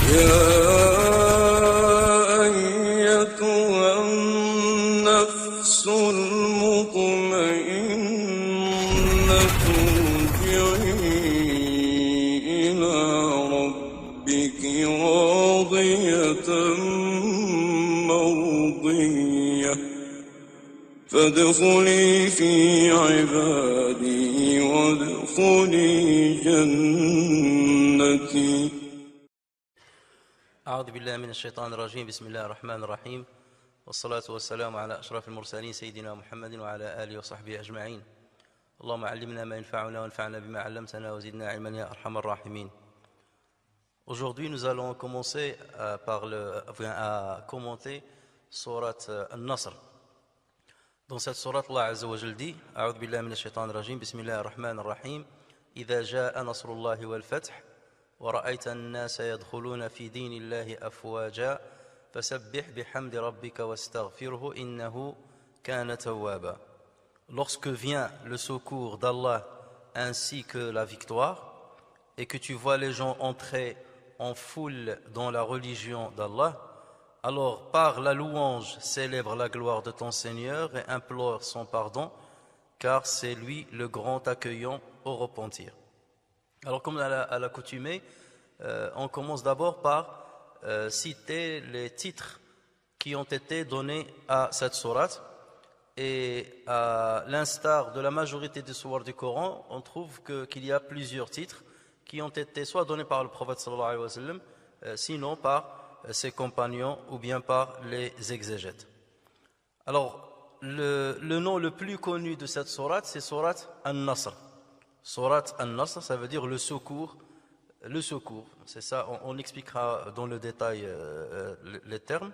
يا أيتها النفس المطمئنة ارجعي إلى ربك راضية مرضية فادخلي في عبادي وادخلي جنتي. أعوذ بالله من الشيطان الرجيم. بسم الله الرحمن الرحيم، والصلاة والسلام على أشرف المرسلين سيدنا محمد وعلى آله وصحبه أجمعين. اللهم علمنا ما ينفعنا وانفعنا بما علمتنا وزدنا علما يا أرحم الراحمين. Aujourd'hui, nous allons commencer à commenter sourate An-Nasr. Dans cette sourate, Allah Azza wa Jal dit: A'udhu billahi minash shaitanir rajim, bismillahir rahmanir rahim, idha jaa nasrullahi wal fath wa ra'aita an-nasa yadkhuluna fi dinillahi afwaja fasabbih bihamdi rabbika wastaghfirhu innahu kana tawwaba. Lorsque vient le secours d'Allah ainsi que la victoire, et que tu vois les gens entrer en foule dans la religion d'Allah, alors par la louange célèbre la gloire de ton Seigneur et implore son pardon, car c'est lui le grand accueillant au repentir. Alors comme à l'accoutumée, on commence d'abord par citer les titres qui ont été donnés à cette sourate. Et à l'instar de la majorité des sourates du Coran, on trouve qu'il y a plusieurs titres qui ont été soit donnés par le prophète sallallahu alayhi wa sallam, sinon par ses compagnons ou bien par les exégètes. Alors, le nom le plus connu de cette sourate, c'est sourate An-Nasr. Sourate An-Nasr, ça veut dire le secours. Le secours, c'est ça, on expliquera dans le détail les termes.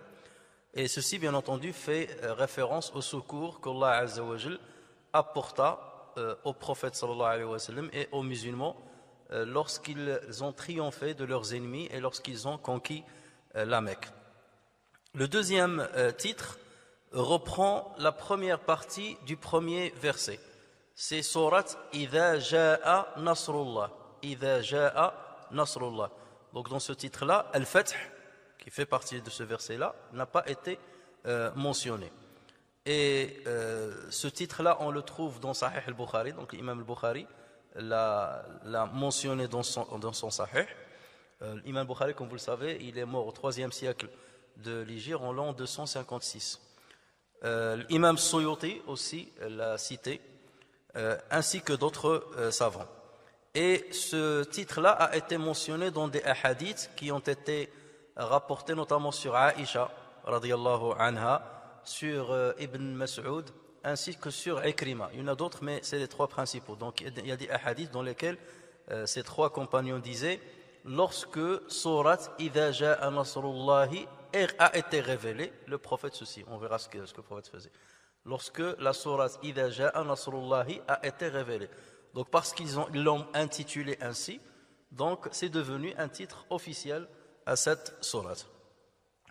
Et ceci, bien entendu, fait référence au secours qu'Allah Azza wa Jal apporta au prophète sallallahu alayhi wa sallam et aux musulmans lorsqu'ils ont triomphé de leurs ennemis et lorsqu'ils ont conquis la Mecque. Le deuxième titre reprend la première partie du premier verset. C'est sourate Idha Ja'a Nasrullah. Idha Ja'a Nasrullah. Donc dans ce titre-là, Al-Fath, qui fait partie de ce verset-là, n'a pas été mentionné. Et ce titre-là, on le trouve dans Sahih al-Bukhari, donc l'imam al-Bukhari l'a mentionné dans son Sahih. L'imam al-Bukhari, comme vous le savez, il est mort au 3e siècle de l'Hégire en l'an 256. L'imam Suyuti aussi l'a cité, ainsi que d'autres savants. Et ce titre-là a été mentionné dans des hadiths qui ont été rapportés notamment sur Aïcha, radiyallahu anha, sur Ibn Mas'ud, ainsi que sur Ikrima. Il y en a d'autres, mais c'est les trois principaux. Donc il y a des hadiths dans lesquels ces trois compagnons disaient: lorsque sourate Idha Ja'a Nasrullahi a été révélée, le prophète ceci, on verra ce que le prophète faisait. Lorsque la sourate Idha Ja'a Nasrullahi a été révélée. Donc parce qu'ils l'ont intitulé ainsi, donc c'est devenu un titre officiel à cette sourate.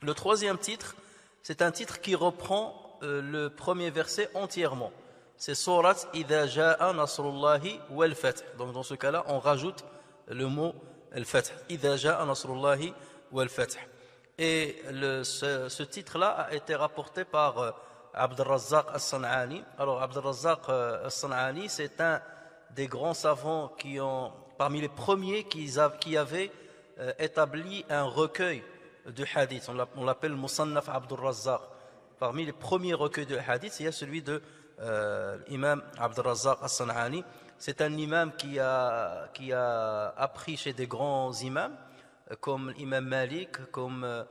Le troisième titre, c'est un titre qui reprend le premier verset entièrement. C'est sourate Idha Ja'a Nasrullahi wal Fath. Donc dans ce cas-là, on rajoute le mot Al-Fath. Idha Ja'a Nasrullahi wal Fath. Et ce titre-là a été rapporté par Abd al-Razzaq as-San'ani. Alors Abd al-Razzaq as-San'ani, c'est un des grands savants parmi les premiers qui avaient établi un recueil de hadith. On l'appelle Musannaf Abd al-Razzaq. Parmi les premiers recueils de hadith, il y a celui de l'imam Abd al-Razzaq as-San'ani. C'est un imam qui a appris chez des grands imams, comme l'imam Malik, comme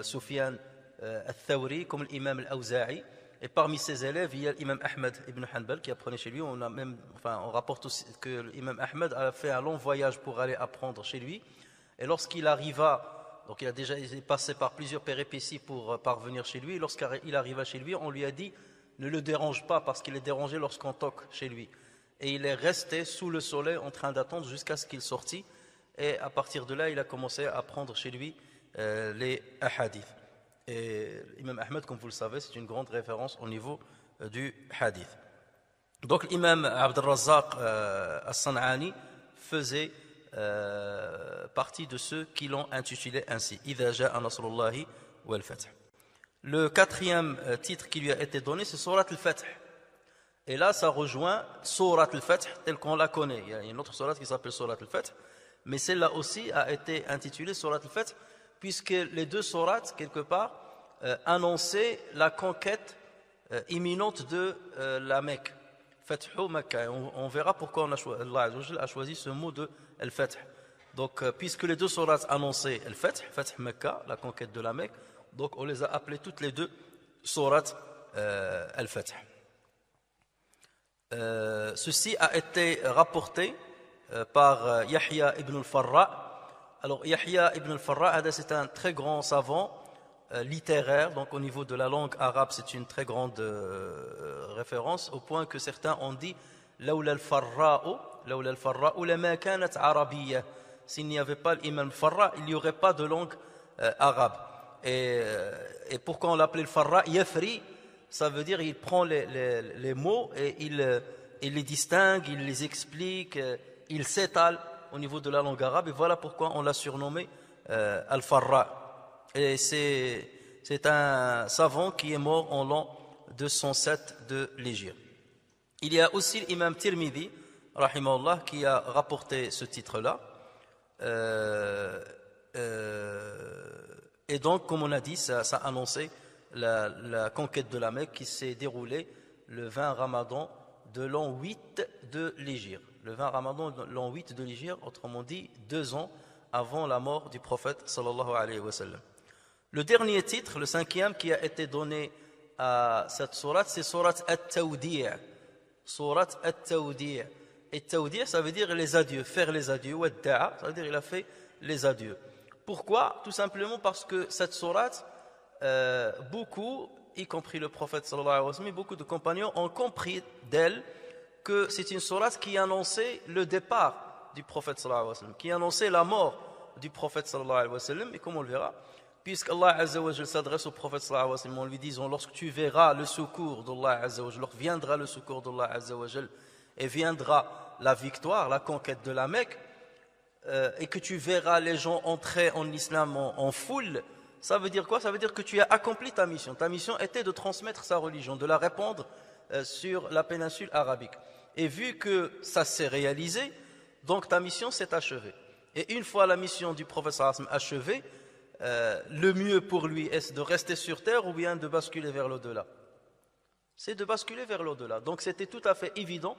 Sufyan al-Thawri, comme l'imam al-Awza'i. Et parmi ses élèves, il y a l'imam Ahmed ibn Hanbal qui apprenait chez lui. On rapporte aussi que l'imam Ahmed a fait un long voyage pour aller apprendre chez lui. Et lorsqu'il arriva, donc il est passé par plusieurs péripéties pour parvenir chez lui. Lorsqu'il arriva chez lui, on lui a dit: ne le dérange pas, parce qu'il est dérangé lorsqu'on toque chez lui. Et il est resté sous le soleil en train d'attendre jusqu'à ce qu'il sortit. Et à partir de là, il a commencé à apprendre chez lui les hadiths. Et l'imam Ahmed, comme vous le savez, c'est une grande référence au niveau du hadith. Donc l'imam Abd al-Razzaq as-San'ani faisait partie de ceux qui l'ont intitulé ainsi. إِذَا جَاءَ نَصْرُ اللَّهِ وَالْفَتْحُ. Le quatrième titre qui lui a été donné, c'est Surat al-Fath. Et là, ça rejoint Surat al-Fath telle qu'on la connaît. Il y a une autre surat qui s'appelle Surat al-Fath, mais celle-là aussi a été intitulée Surat al-Fath, puisque les deux sourates, quelque part, annonçaient la conquête imminente de la Mecque. Fathu Makkah. On verra pourquoi Allah a choisi ce mot de al-Fath. Donc, puisque les deux sourates annonçaient al-Fath, Fath Makkah, la conquête de la Mecque, donc on les a appelées toutes les deux sourates al-Fath. Ceci a été rapporté par Yahya ibn al-Farra. Alors Yahya ibn al-Farra, c'est un très grand savant littéraire, donc au niveau de la langue arabe c'est une très grande référence, au point que certains ont dit لولا الفراء لما كانت عربية. S'il n'y avait pas l'imam Farra, il n'y aurait pas de langue arabe. Et pourquoi on l'appelait le Farra? Yafri, ça veut dire il prend les mots et il les distingue, il les explique, il s'étale au niveau de la langue arabe, et voilà pourquoi on l'a surnommé Al-Farra. Et c'est un savant qui est mort en l'an 207 de l'Hégire. Il y a aussi l'imam Tirmidhi, rahimahullah, qui a rapporté ce titre-là. Et donc, comme on a dit, ça annonçait la conquête de la Mecque qui s'est déroulée le 20 Ramadan de l'an 8 de l'Hégire. Le 20 Ramadan de l'an 8 de l'Hégire, autrement dit 2 ans avant la mort du prophète sallallahu alayhi wa sallam. Le dernier titre, le cinquième qui a été donné à cette sourate, c'est sourate At-Tawdi'. Sourate At-Tawdi'. Et Tawdi', ça veut dire les adieux, faire les adieux. Wadda'a, ça veut dire il a fait les adieux. Pourquoi? Tout simplement parce que cette sourate, beaucoup, y compris le prophète sallallahu alayhi wa sallam, et beaucoup de compagnons ont compris d'elle que c'est une sourate qui annonçait le départ du prophète sallallahu alayhi wa sallam, qui annonçait la mort du prophète sallallahu alayhi wa sallam. Et comme on le verra, puisque Allah azza wa jalla s'adresse au prophète sallallahu alayhi wa sallam en lui disant: lorsque tu verras le secours d'Allah azza wa jalla, lorsque viendra le secours d'Allah azza wa jalla et viendra la victoire, la conquête de la Mecque, et que tu verras les gens entrer en islam en foule, ça veut dire quoi? Ça veut dire que tu as accompli ta mission. Ta mission était de transmettre sa religion, de la répandre sur la péninsule arabique. Et vu que ça s'est réalisé, donc ta mission s'est achevée. Et une fois la mission du prophète sallallahu alayhi wa sallam achevée, le mieux pour lui est de rester sur terre ou bien de basculer vers l'au-delà. C'est de basculer vers l'au-delà. Donc c'était tout à fait évident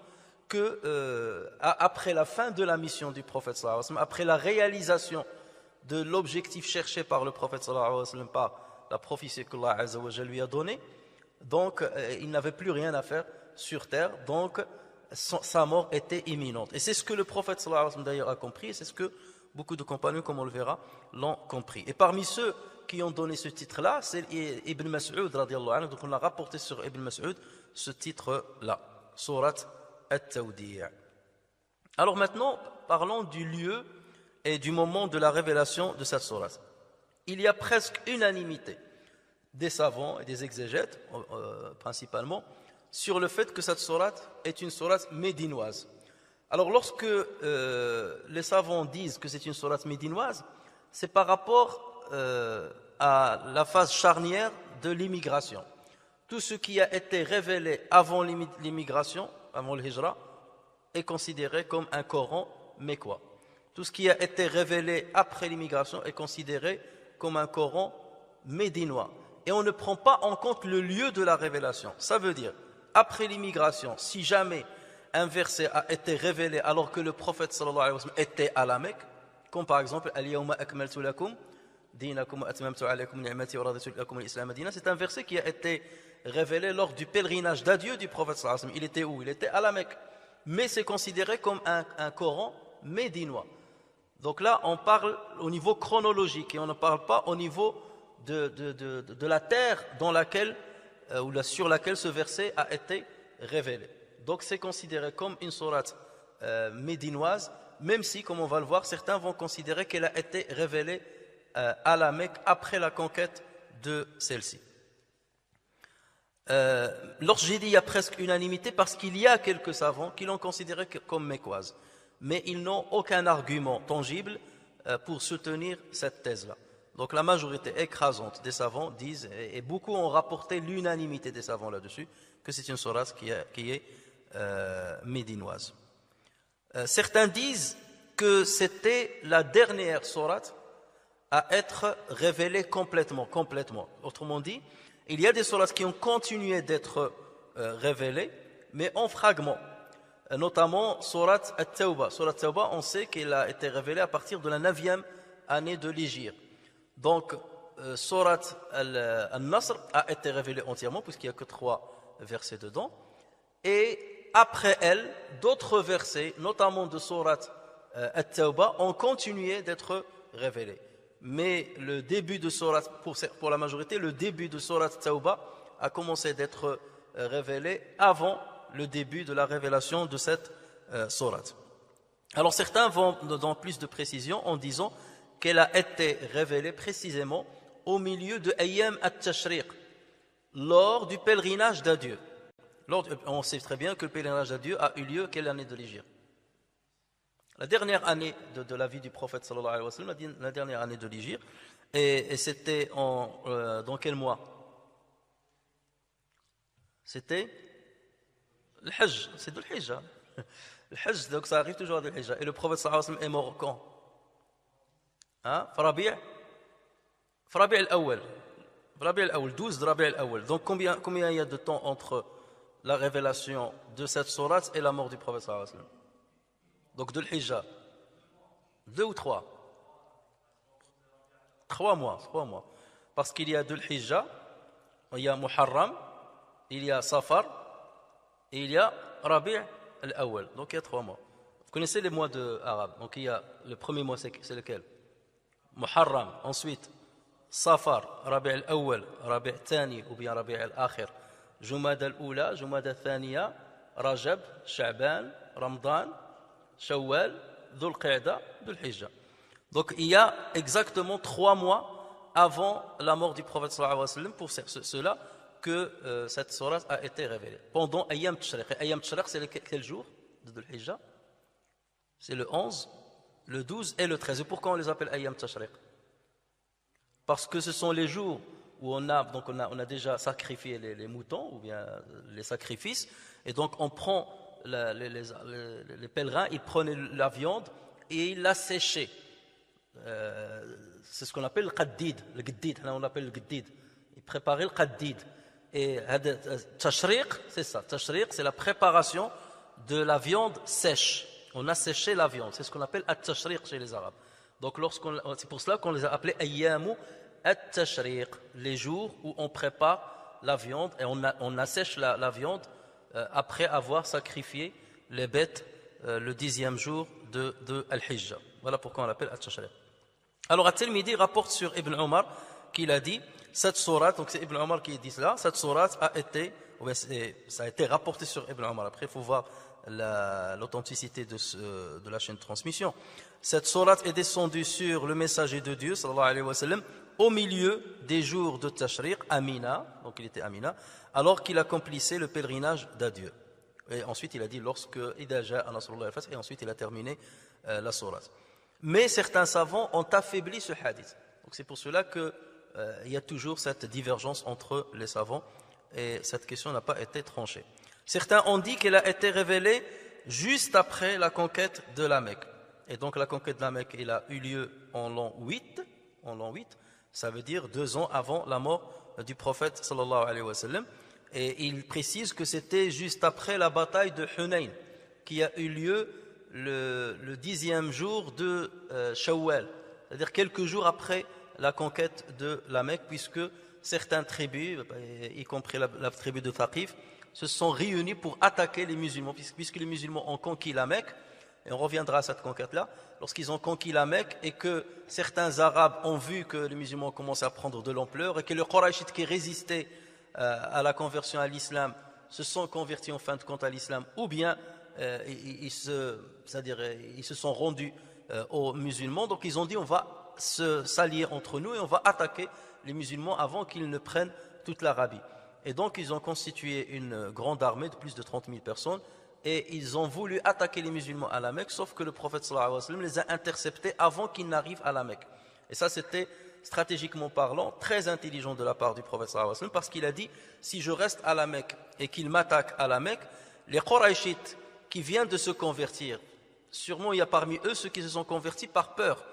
que après la fin de la mission du prophète sallallahu alayhi wa sallam, après la réalisation de l'objectif cherché par le prophète sallallahu alayhi wa sallam, par la prophétie qu'Allah azza wa jalla lui a donnée, donc il n'avait plus rien à faire sur terre, donc sa mort était imminente. Et c'est ce que le prophète sallallahu alayhi wa sallam d'ailleurs a compris, et c'est ce que beaucoup de compagnons, comme on le verra, l'ont compris. Et parmi ceux qui ont donné ce titre-là, c'est Ibn Mas'ud radiyallahu anhu. Donc on a rapporté sur Ibn Mas'ud ce titre-là, Surat At-Tawdi'. Alors maintenant, parlons du lieu et du moment de la révélation de cette sourate. Il y a presque unanimité des savants et des exégètes, principalement, sur le fait que cette sourate est une sourate médinoise. Alors lorsque les savants disent que c'est une sourate médinoise, c'est par rapport à la phase charnière de l'immigration. Tout ce qui a été révélé avant l'immigration, avant le hijra, est considéré comme un Coran mécois. Tout ce qui a été révélé après l'immigration est considéré comme un Coran médinois. Et on ne prend pas en compte le lieu de la révélation. Ça veut dire, après l'immigration, si jamais un verset a été révélé alors que le prophète sallallahu alayhi wa sallam était à la Mecque, comme par exemple Al-yawma akmaltu lakum dinakum wa atmamtu alaykum ni'mati wa raditu lakum al-islam dinan, c'est un verset qui a été révélé lors du pèlerinage d'adieu du prophète sallallahu alayhi wa sallam. Il était où? Il était à la Mecque. Mais c'est considéré comme un Coran médinois. Donc là, on parle au niveau chronologique et on ne parle pas au niveau de la terre dans laquelle, sur laquelle ce verset a été révélé. Donc c'est considéré comme une sourate médinoise, même si, comme on va le voir, certains vont considérer qu'elle a été révélée à la Mecque après la conquête de celle-ci. Lorsque j'ai dit il y a presque unanimité, parce qu'il y a quelques savants qui l'ont considérée comme mécoise. mais ils n'ont aucun argument tangible pour soutenir cette thèse-là. Donc la majorité écrasante des savants disent, et beaucoup ont rapporté l'unanimité des savants là-dessus, que c'est une sourate qui est médinoise. Certains disent que c'était la dernière sourate à être révélée complètement. Autrement dit, il y a des sourates qui ont continué d'être révélées, mais en fragments. Notamment sourate At-Tawbah. Sourate At-Tawbah, on sait qu'elle a été révélée à partir de la 9e année de l'Hégire. Donc, sourate Al-Nasr a été révélée entièrement, puisqu'il n'y a que 3 versets dedans. Et après elle, d'autres versets, notamment de sourate At-Tawbah, ont continué d'être révélés. Mais le début de sourate, pour la majorité, le début de sourate At-Tawbah a commencé d'être révélé avant le début de la révélation de cette sourate. Alors certains vont dans plus de précision en disant qu'elle a été révélée précisément au milieu de Ayyam at-Tashriq, lors du pèlerinage d'adieu. On sait très bien que le pèlerinage d'adieu a eu lieu quelle année de l'Hégire? La dernière année de la vie du prophète sallallahu alayhi wa sallam, la dernière année de l'Hégire, et c'était dans quel mois? C'était le Hajj, c'est de l'Hijja. Le Hajj, donc ça arrive toujours de l'Hijja. Et le prophète sallallahu alayhi wa sallam est mort quand? Rabi' al-Awwal. Rabi' al-Awwal, 12 de Rabi' al-Awwal. Donc combien il y a de temps entre la révélation de cette sourate et la mort du prophète sallallahu alayhi wa sallam? Donc de l'Hijja, 2 ou 3? 3 mois. Parce qu'il y a de l'Hijja, il y a Muharram, il y a Safar, et il y a Rabi' al-Awwal. Donc il y a 3 mois. Vous connaissez les mois arabes. Donc il y a le premier mois, c'est lequel? Muharram, ensuite Safar, Rabi' al-Awwal, Rabi' al-Thani ou bien Rabi' al-Akhir, Jumad al-Oula, Jumad al-Thaniya, Rajab, Sha'ban, Ramadan, Shawwal, Dhul Qa'da, Dhul Hijja. Donc il y a exactement 3 mois avant la mort du prophète sallallahu alayhi wa sallam, pour cela que cette sourate a été révélée. Pendant Ayyam Tashriq. Ayyam Tashriq, c'est quel jour de Dhul Hijja? C'est le 11, le 12 et le 13. Et pourquoi on les appelle Ayyam Tashriq? Parce que ce sont les jours où on a déjà sacrifié les moutons ou bien les sacrifices, et donc on prend les pèlerins, ils prenaient la viande et ils la séchaient. C'est ce qu'on appelle le qaddid, le gdid. Là on appelle le gdid. Ils préparaient le qaddid. Et tashriq, c'est ça. Tashriq, c'est la préparation de la viande sèche. On a séché la viande. C'est ce qu'on appelle at-tashriq chez les Arabes. Donc c'est pour cela qu'on les a appelés ayyamu at-tashriq, les jours où on prépare la viande et on assèche la viande après avoir sacrifié les bêtes le 10e jour de Al-Hijja. Voilà pourquoi on l'appelle at-tashriq. Alors At-Tirmidhi rapporte sur Ibn Omar qu'il a dit, cette sourate, donc c'est Ibn Omar qui dit cela, cette sourate ça a été rapporté sur Ibn Omar. Après il faut voir l'authenticité de la chaîne de transmission. Cette sourate est descendue sur le messager de Dieu sallallahu alayhi wa sallam au milieu des jours de Tashriq, Amina, donc il était Amina, alors qu'il accomplissait le pèlerinage d'adieu. Et ensuite il a dit lorsque Idha ja'a nasrullahi wal fath, et ensuite il a terminé la sourate. Mais certains savants ont affaibli ce hadith. Donc c'est pour cela que il y a toujours cette divergence entre les savants et cette question n'a pas été tranchée. Certains ont dit qu'elle a été révélée juste après la conquête de la Mecque. Et donc la conquête de la Mecque, elle a eu lieu en l'an 8, ça veut dire 2 ans avant la mort du prophète sallallahu alayhi wa sallam. Et il précise que c'était juste après la bataille de Hunayn, qui a eu lieu le 10e jour de Shawwal, c'est-à-dire quelques jours après la conquête de la Mecque, puisque certaines tribus, y compris la tribu de Thaqif, se sont réunis pour attaquer les musulmans, puisque les musulmans ont conquis la Mecque, et on reviendra à cette conquête-là, lorsqu'ils ont conquis la Mecque et que certains Arabes ont vu que les musulmans commençaient à prendre de l'ampleur et que les Qurayshites qui résistaient à la conversion à l'islam se sont convertis en fin de compte à l'islam, ou bien ils se sont rendus aux musulmans. Donc ils ont dit on va s'allier entre nous et on va attaquer les musulmans avant qu'ils ne prennent toute l'Arabie. Et donc ils ont constitué une grande armée de plus de 30 000 personnes et ils ont voulu attaquer les musulmans à la Mecque, sauf que le prophète sallallahu alayhi wa sallam les a interceptés avant qu'ils n'arrivent à la Mecque. Et ça, c'était, stratégiquement parlant, très intelligent de la part du prophète sallallahu alayhi wa sallam, parce qu'il a dit, si je reste à la Mecque et qu'ils m'attaquent à la Mecque, les Qurayshites qui viennent de se convertir, sûrement il y a parmi eux ceux qui se sont convertis par peur.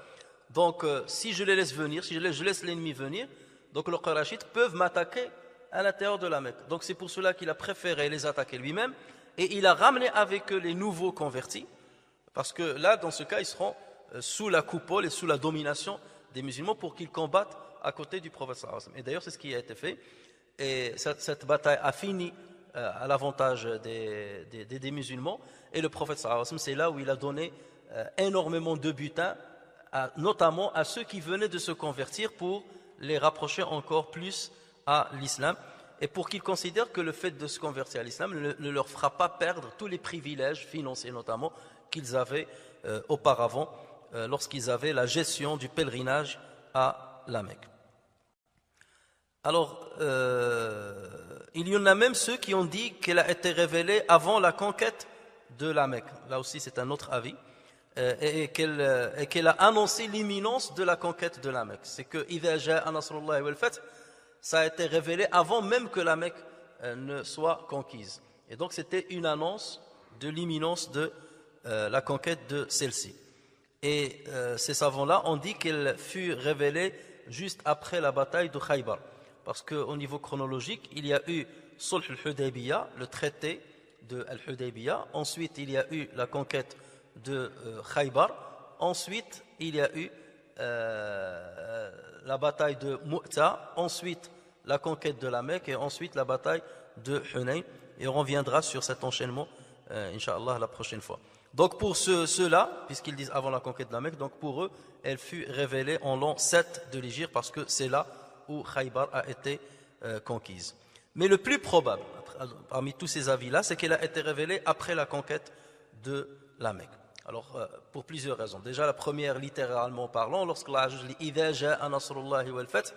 Donc si je les laisse venir, si je laisse l'ennemi venir, donc les Qurayshites peuvent m'attaquer à l'intérieur de la Mecque. Donc c'est pour cela qu'il a préféré les attaquer lui-même, et il a ramené avec eux les nouveaux convertis, parce que là, dans ce cas, ils seront sous la coupole et sous la domination des musulmans pour qu'ils combattent à côté du prophète sallallahu alayhi wa sallam. Et d'ailleurs, c'est ce qui a été fait, et cette bataille a fini à l'avantage des musulmans, et le prophète sallallahu alayhi wa sallam, c'est là où il a donné énormément de butin, notamment à ceux qui venaient de se convertir, pour les rapprocher encore plus à l'islam, et pour qu'ils considèrent que le fait de se convertir à l'islam ne leur fera pas perdre tous les privilèges financiers notamment qu'ils avaient auparavant lorsqu'ils avaient la gestion du pèlerinage à la Mecque. Alors il y en a même ceux qui ont dit qu'elle a été révélée avant la conquête de la Mecque. Là aussi c'est un autre avis, et qu'elle a annoncé l'imminence de la conquête de la Mecque. C'est que إِذَا جَاءَ نَصْرُ اللَّهِ وَالْفَتْحُ, ça a été révélé avant même que la Mecque ne soit conquise. Et donc c'était une annonce de l'imminence de la conquête de celle-ci. Et ces savants-là ont dit qu'elle fut révélée juste après la bataille de Khaybar. Parce qu'au niveau chronologique, il y a eu Sulh al-Hudaybiyah, le traité de al-Hudaybiyah. Ensuite, il y a eu la conquête de Khaybar. Ensuite, il y a eu la bataille de Mu'ta, ensuite la conquête de la Mecque, et ensuite la bataille de Hunayn. Et on reviendra sur cet enchaînement, Inch'Allah, la prochaine fois. Donc pour ceux-là, puisqu'ils disent avant la conquête de la Mecque, donc pour eux, elle fut révélée en l'an 7 de l'Hégire, parce que c'est là où Khaybar a été conquise. Mais le plus probable, parmi tous ces avis-là, c'est qu'elle a été révélée après la conquête de la Mecque. Alors, pour plusieurs raisons. Déjà, la première, littéralement parlant, lorsque Allah dit « إِذَا جَاءَ نَصْرُ اللَّهِ وَالْفَتْحُ »,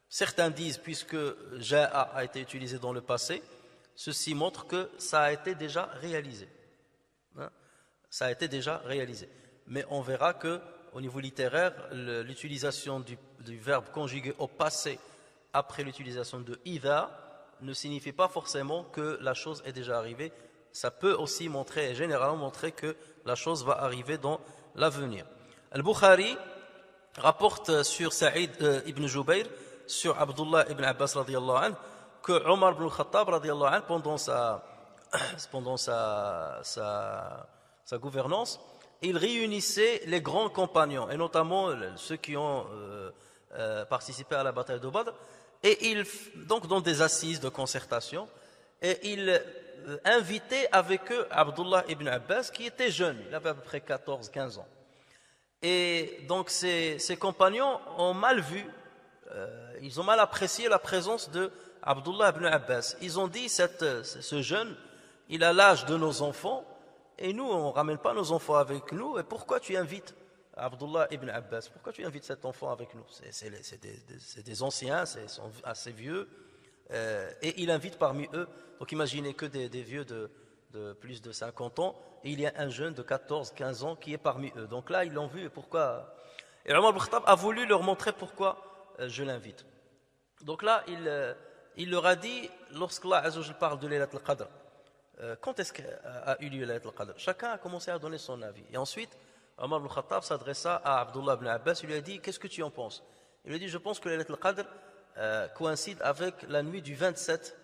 certains disent, puisque « ja'a » a été utilisé dans le passé, ceci montre que ça a été déjà réalisé. Hein? Ça a été déjà réalisé. Mais on verra que au niveau littéraire, l'utilisation du verbe conjugué au passé après l'utilisation de « إِذَا » ne signifie pas forcément que la chose est déjà arrivée. Ça peut aussi montrer, et généralement montrer, que la chose va arriver dans l'avenir. Al-Bukhari rapporte sur Saïd ibn Jubayr, sur Abdullah ibn Abbas radiyallahu anhu, que Omar ibn Khattab radiyallahu anhu, pendant sa gouvernance, il réunissait les grands compagnons, et notamment ceux qui ont participé à la bataille de Badr, et donc dans des assises de concertation, et il invitait avec eux Abdullah ibn Abbas, qui était jeune, il avait à peu près 14-15 ans. Et donc ses compagnons ont mal vu, ils ont mal apprécié la présence de Abdullah ibn Abbas. Ils ont dit, ce jeune, il a l'âge de nos enfants, et nous, on ne ramène pas nos enfants avec nous, et pourquoi tu invites Abdullah ibn Abbas? Pourquoi tu invites cet enfant avec nous? C'est des anciens, ils sont assez vieux, et il invite parmi eux, donc imaginez que des vieux de plus de 50 ans, et il y a un jeune de 14-15 ans qui est parmi eux. Donc là, ils l'ont vu, et pourquoi? Et Omar ibn Khattab a voulu leur montrer pourquoi je l'invite. Donc là, il leur a dit, lorsqu'Allah Azza wa Jalla parle de Laylat al-Qadr, quand est-ce qu'a eu lieu Laylat al-Qadr? Chacun a commencé à donner son avis. Et ensuite, Omar ibn Khattab s'adressa à Abdullah ibn Abbas, il lui a dit, qu'est-ce que tu en penses? Il lui a dit, je pense que Laylat al-Qadr coïncide avec la nuit du 27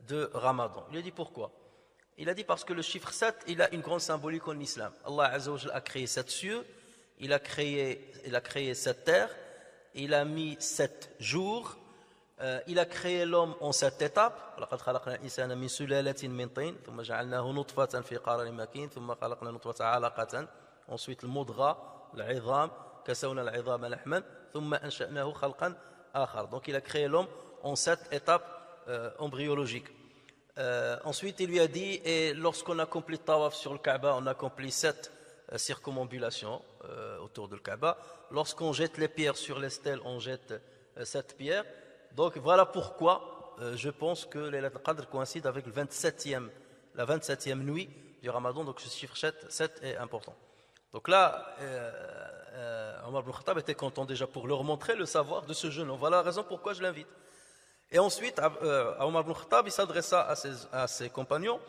de Ramadan. Il lui a dit, pourquoi? Il a dit, parce que le chiffre 7, il a une grande symbolique en islam. Allah Azza wa Jalla a créé 7 cieux, il a créé 7 terres, il a mis 7 jours, il a créé l'homme en 7 étapes. لقد خلقنا الإنسان من سلالة من طين ثم جعلناه نطفة في قرار مكين ثم خلقنا نطفة علقة. Ensuite le mudgha, l'idham, كسونا العظام لحما ثم أنشأناه خلقا آخر. Donc il a créé l'homme en 7 étapes embryologiques. Ensuite il lui a dit, et lorsqu'on accomplit le tawaf sur le Kaaba, on accomplit 7 circumambulations autour de le Kaaba. Lorsqu'on jette les pierres sur les stèles, on jette 7 pierres. Donc voilà pourquoi je pense que Laylat al-Qadr coïncide avec la 27e nuit du Ramadan. Donc ce chiffre 7 est important. Donc là, Omar ibn Khattab était content déjà pour leur montrer le savoir de ce jeune homme. Voilà la raison pourquoi je l'invite. Et ensuite, Omar ibn Khattab, il s'adressa à ses compagnons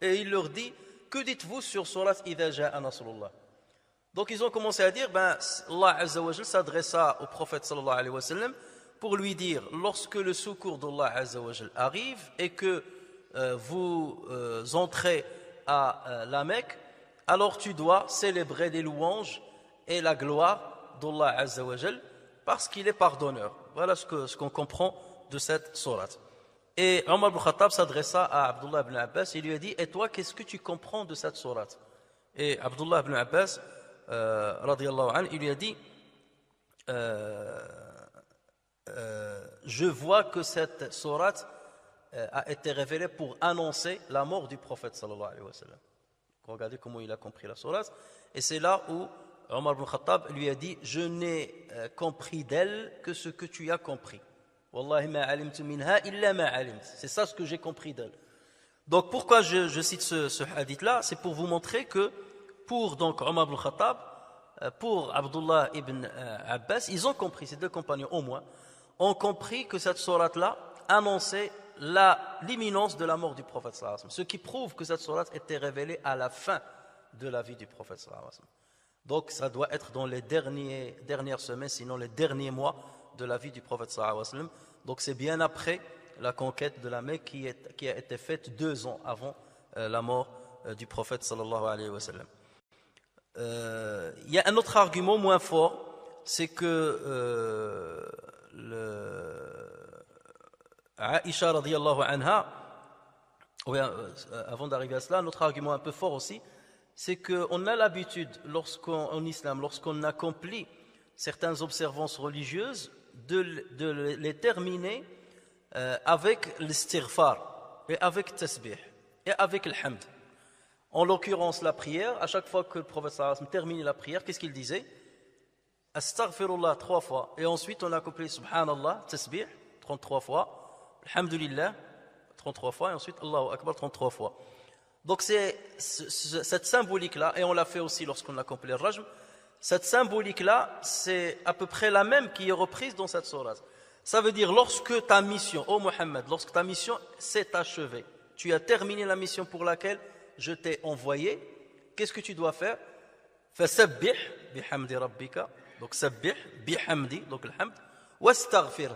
et il leur dit: que dites-vous sur Surat Idha Ja'a Nasrullah? Donc ils ont commencé à dire, Allah Azza wa Jal s'adressa au prophète sallallahu alayhi wa sallam pour lui dire: lorsque le secours d'Allah Azza wa Jal arrive et que vous entrez à la Mecque, alors tu dois célébrer les louanges et la gloire d'Allah Azza wa Jal parce qu'il est pardonneur. Voilà ce qu'on comprend de cette sourate. Et Omar ibn Khattab s'adressa à Abdullah ibn Abbas et lui a dit: et toi, qu'est-ce que tu comprends de cette sourate? Et Abdullah ibn Abbas radiyallahu anhu, il lui a dit: je vois que cette sourate a été révélée pour annoncer la mort du prophète sallallahu alayhi wa sallam. Regardez comment il a compris la sourate. Et c'est là où Omar ibn Khattab lui a dit: je n'ai compris d'elle que ce que tu as compris. Wallahi ma alimtu minha illa ma alimt. C'est ça ce que j'ai compris d'elle. Donc pourquoi je cite ce hadith-là? C'est pour vous montrer que pour donc Omar ibn Khattab, pour Abdullah ibn Abbas, ils ont compris, ces deux compagnons au moins, ont compris que cette sourate-là annonçait l'imminence de la mort du prophète sallallahu alayhi wa sallam. Ce qui prouve que cette sourate était révélée à la fin de la vie du prophète sallallahu alayhi wa sallam. Donc ça doit être dans les dernières semaines, sinon les derniers mois de la vie du prophète sallallahu alayhi wa sallam. Donc c'est bien après la conquête de la Mecque qui a été faite 2 ans avant la mort du prophète sallallahu alayhi wa sallam. Il y a un autre argument moins fort, c'est que Aïcha radiyallahu anha, avant d'arriver à cela, un autre argument un peu fort aussi, c'est qu'on a l'habitude, en islam, lorsqu'on accomplit certaines observances religieuses, de les terminer avec l'istighfar et avec tasbih et avec le hamd. En l'occurrence, la prière, à chaque fois que le prophète sallallahu alayhi wa sallam terminait la prière, qu'est-ce qu'il disait? Astaghfirullah 3 fois. Et ensuite, on a accompli Subhanallah, tasbih 33 fois, Alhamdulillah 33 fois, et ensuite Allahu Akbar 33 fois. Donc c'est cette symbolique-là, et on l'a fait aussi lorsqu'on a accompli le Rajm, cette symbolique-là, c'est à peu près la même qui est reprise dans cette sourate. Ça veut dire, lorsque ta mission, ô Muhammad, lorsque ta mission s'est achevée, tu as terminé la mission pour laquelle je t'ai envoyé, qu'est-ce que tu dois faire? Fasabbih bihamdi rabbika, donc sabbih bihamdi, donc le hamd, wastaghfir,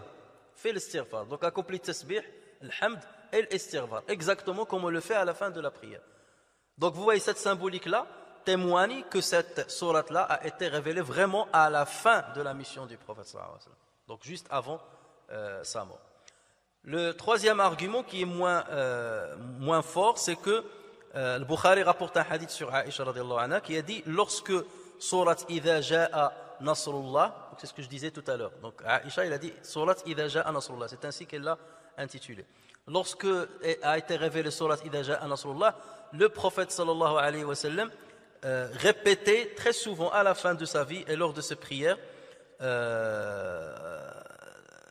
fais l'istighfar. Donc accomplis tasbih, le hamd et l'istighfar, exactement comme on le fait à la fin de la prière. Donc vous voyez, cette symbolique-là témoigne que cette sourate-là a été révélée vraiment à la fin de la mission du prophète sallallahu alayhi wa sallam. Donc juste avant sa mort. Le troisième argument qui est moins fort, c'est que le Bukhari rapporte un hadith sur Aïcha radiyallahu anha qui a dit: lorsque surat Idha Ja'a Nasrullah, c'est ce que je disais tout à l'heure. Donc Aïcha, il a dit surat Idha Ja'a Nasrullah, c'est ainsi qu'elle l'a intitulé. Lorsque a été révélé surat Idha Ja'a Nasrullah, le prophète sallallahu alayhi wa sallam répétait très souvent à la fin de sa vie et lors de ses prières,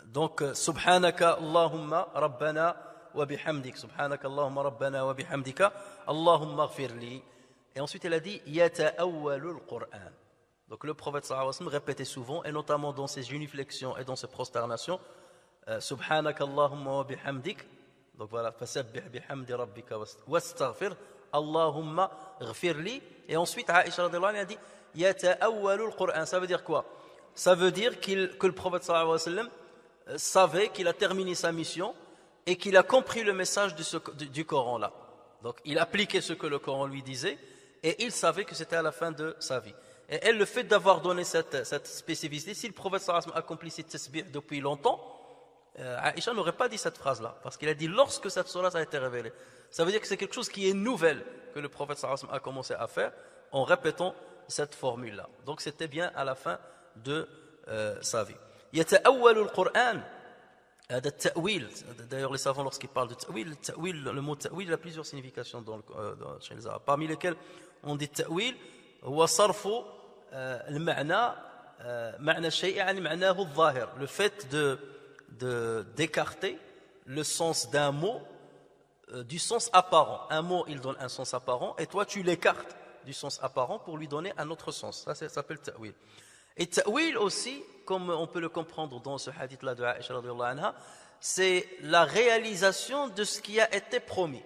donc Subhanaka Allahumma Rabbana wa bihamdik, Subhanaka Allahumma Rabbana wa bihamdika, Allahumma ghfirli. Et ensuite elle a dit Yata'awwalul Qur'an. Donc le prophète sallallahu alayhi wa sallam répétait souvent, et notamment dans ses génuflexions et dans ses prosternations, Subhanaka Allahumma wa bihamdik. Donc voilà, fasabbih bihamdi rabbika wastaghfir, Allahumma ghfirli. Et ensuite Aïcha radhiyallahu anha a dit Yata'awwalul Qur'an. Ça veut dire quoi? Ça veut dire que le prophète sallallahu alayhi wa sallam savait qu'il a terminé sa mission et qu'il a compris le message du Coran là. Donc il appliquait ce que le Coran lui disait et il savait que c'était à la fin de sa vie. Et le fait d'avoir donné cette spécificité, si le prophète sallallahu alayhi wa sallam accomplissait tasbih depuis longtemps, Aïcha n'aurait pas dit cette phrase-là, parce qu'il a dit lorsque cette sourate a été révélée. Ça veut dire que c'est quelque chose qui est nouvelle que le prophète sallallahu alayhi wa sallam a commencé à faire en répétant cette formule-là. Donc c'était bien à la fin de sa vie. Yata'awwalul Qur'an, d'ailleurs les savants lorsqu'ils parlent de ta'wil, le mot ta'wil a plusieurs significations chez les Arabes, parmi lesquelles on dit ta'wil huwa sarfu al-ma'na ma'na shay'in 'an ma'nahu adh-dhahir, le fait d'écarter le sens d'un mot du sens apparent. Un mot, il donne un sens apparent, et toi, tu l'écartes du sens apparent pour lui donner un autre sens. Ça s'appelle ta'wil. Et ta'wil aussi, comme on peut le comprendre dans ce hadith-là de Aïcha radhiyallahu anha, c'est la réalisation de ce qui a été promis.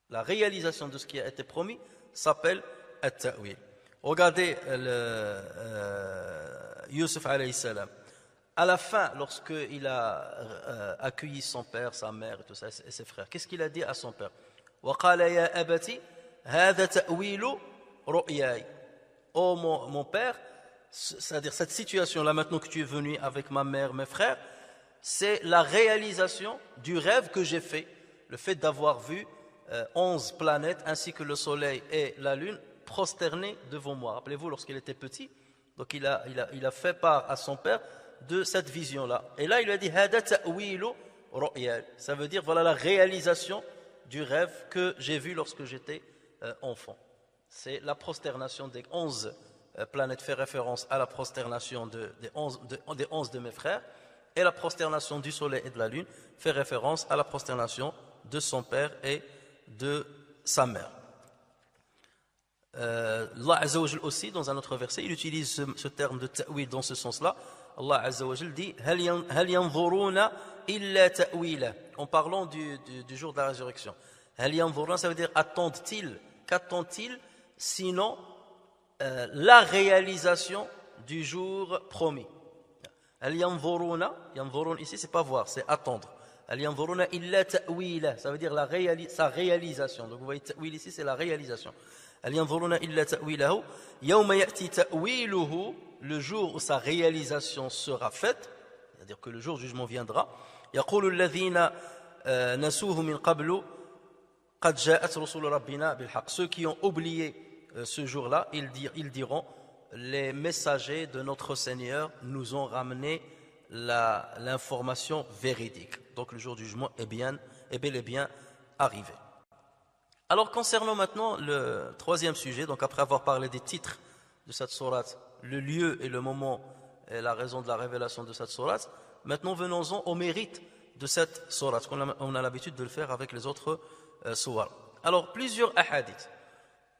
La réalisation de ce qui a été promis s'appelle at-ta'wil. Regardez Yusuf alayhi salam. À la fin, lorsqu'il a accueilli son père, sa mère et tout ça, et ses frères, qu'est-ce qu'il a dit à son père? وَقَالَ يَا أَبَتِ هَذَا تَأْوِيلُ رُؤْيَاي. Oh mon père, c'est-à-dire cette situation-là, maintenant que tu es venu avec ma mère, mes frères, c'est la réalisation du rêve que j'ai fait, le fait d'avoir vu 11 planètes ainsi que le soleil et la lune prosternés devant moi. Rappelez-vous, lorsqu'il était petit, donc il a fait part à son père de cette vision-là. Et là, il lui a dit Hada ta'wilu ru'ya. Ça veut dire voilà la réalisation du rêve que j'ai vu lorsque j'étais enfant. C'est la prosternation des 11 planètes fait référence à la prosternation des 11 de mes frères, et la prosternation du soleil et de la lune fait référence à la prosternation de son père et de sa mère. Allah Azza wa Jal aussi, dans un autre verset, il utilise ce terme de ta'wil dans ce sens-là. Allah Azza wa Jal dit Hal yanzuruna illa ta'wila, en parlant du jour de la résurrection. Hal yanzuruna, ça veut dire attendent-ils, qu'attendent-ils sinon la réalisation du jour promis. Hal yanzuruna, yanzurun ici c'est pas voir, c'est attendre. Hal yanzuruna illa ta'wila, ça veut dire sa réalisation. Donc vous voyez ta'wil ici c'est la réalisation. Hal yanzuruna illa ta'wilahu yawma ya'ti ta'wiluhu, le jour où sa réalisation sera faite, c'est-à-dire que le jour du jugement viendra. Yaqulu alladhina nasuhu min qablu qad ja'at rusul rabbina bil haqq. Ceux qui ont oublié ce jour-là, ils diront les messagers de notre Seigneur nous ont ramené l'information véridique. Donc le jour du jugement est bel et bien arrivé. Alors concernant maintenant le troisième sujet, donc après avoir parlé des titres de cette sourate, le lieu et le moment et la raison de la révélation de cette sourate, maintenant venons-en au mérite de cette sourate, on a l'habitude de le faire avec les autres sourates. Alors plusieurs hadiths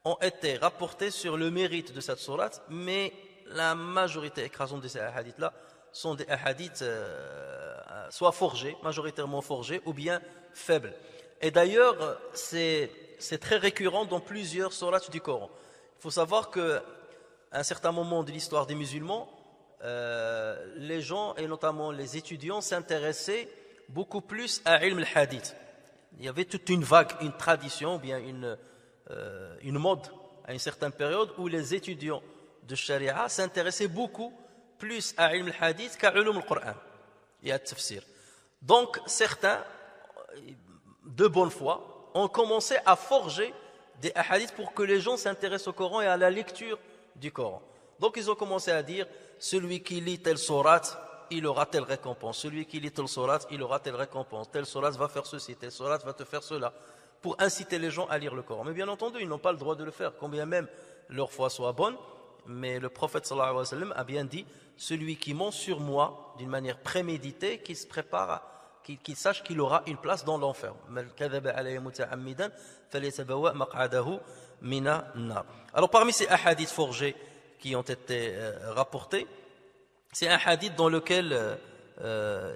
ont été rapportés sur le mérite de cette sourate, mais la majorité écrasante de ces hadiths-là sont des hadiths soit forgés, majoritairement forgés, ou bien faibles. Et d'ailleurs, c'est très récurrent dans plusieurs sourates du Coran. Il faut savoir qu'à un certain moment de l'histoire des musulmans, les gens, et notamment les étudiants, s'intéressaient beaucoup plus à ilm al-hadith. Il y avait toute une vague, une tradition, ou bien une mode à une certaine période où les étudiants de Sharia s'intéressaient beaucoup plus à ilm al-hadith qu'à ulum al-Qur'an et à tafsir. Donc certains, de bonne foi, ont commencé à forger des hadiths pour que les gens s'intéressent au Coran et à la lecture du Coran. Donc ils ont commencé à dire celui qui lit telle sourate, il aura telle récompense. Celui qui lit telle sourate, il aura telle récompense. Telle sourate va faire ceci, telle sourate va te faire cela, pour inciter les gens à lire le Coran. Mais bien entendu, ils n'ont pas le droit de le faire, combien même leur foi soit bonne. Mais le prophète sallallahu alayhi wa sallam a bien dit celui qui ment sur moi d'une manière préméditée, qui se prépare, qu'il sache qu'il aura une place dans l'enfer. Alors parmi ces hadiths forgés qui ont été rapportés, c'est un hadith dans lequel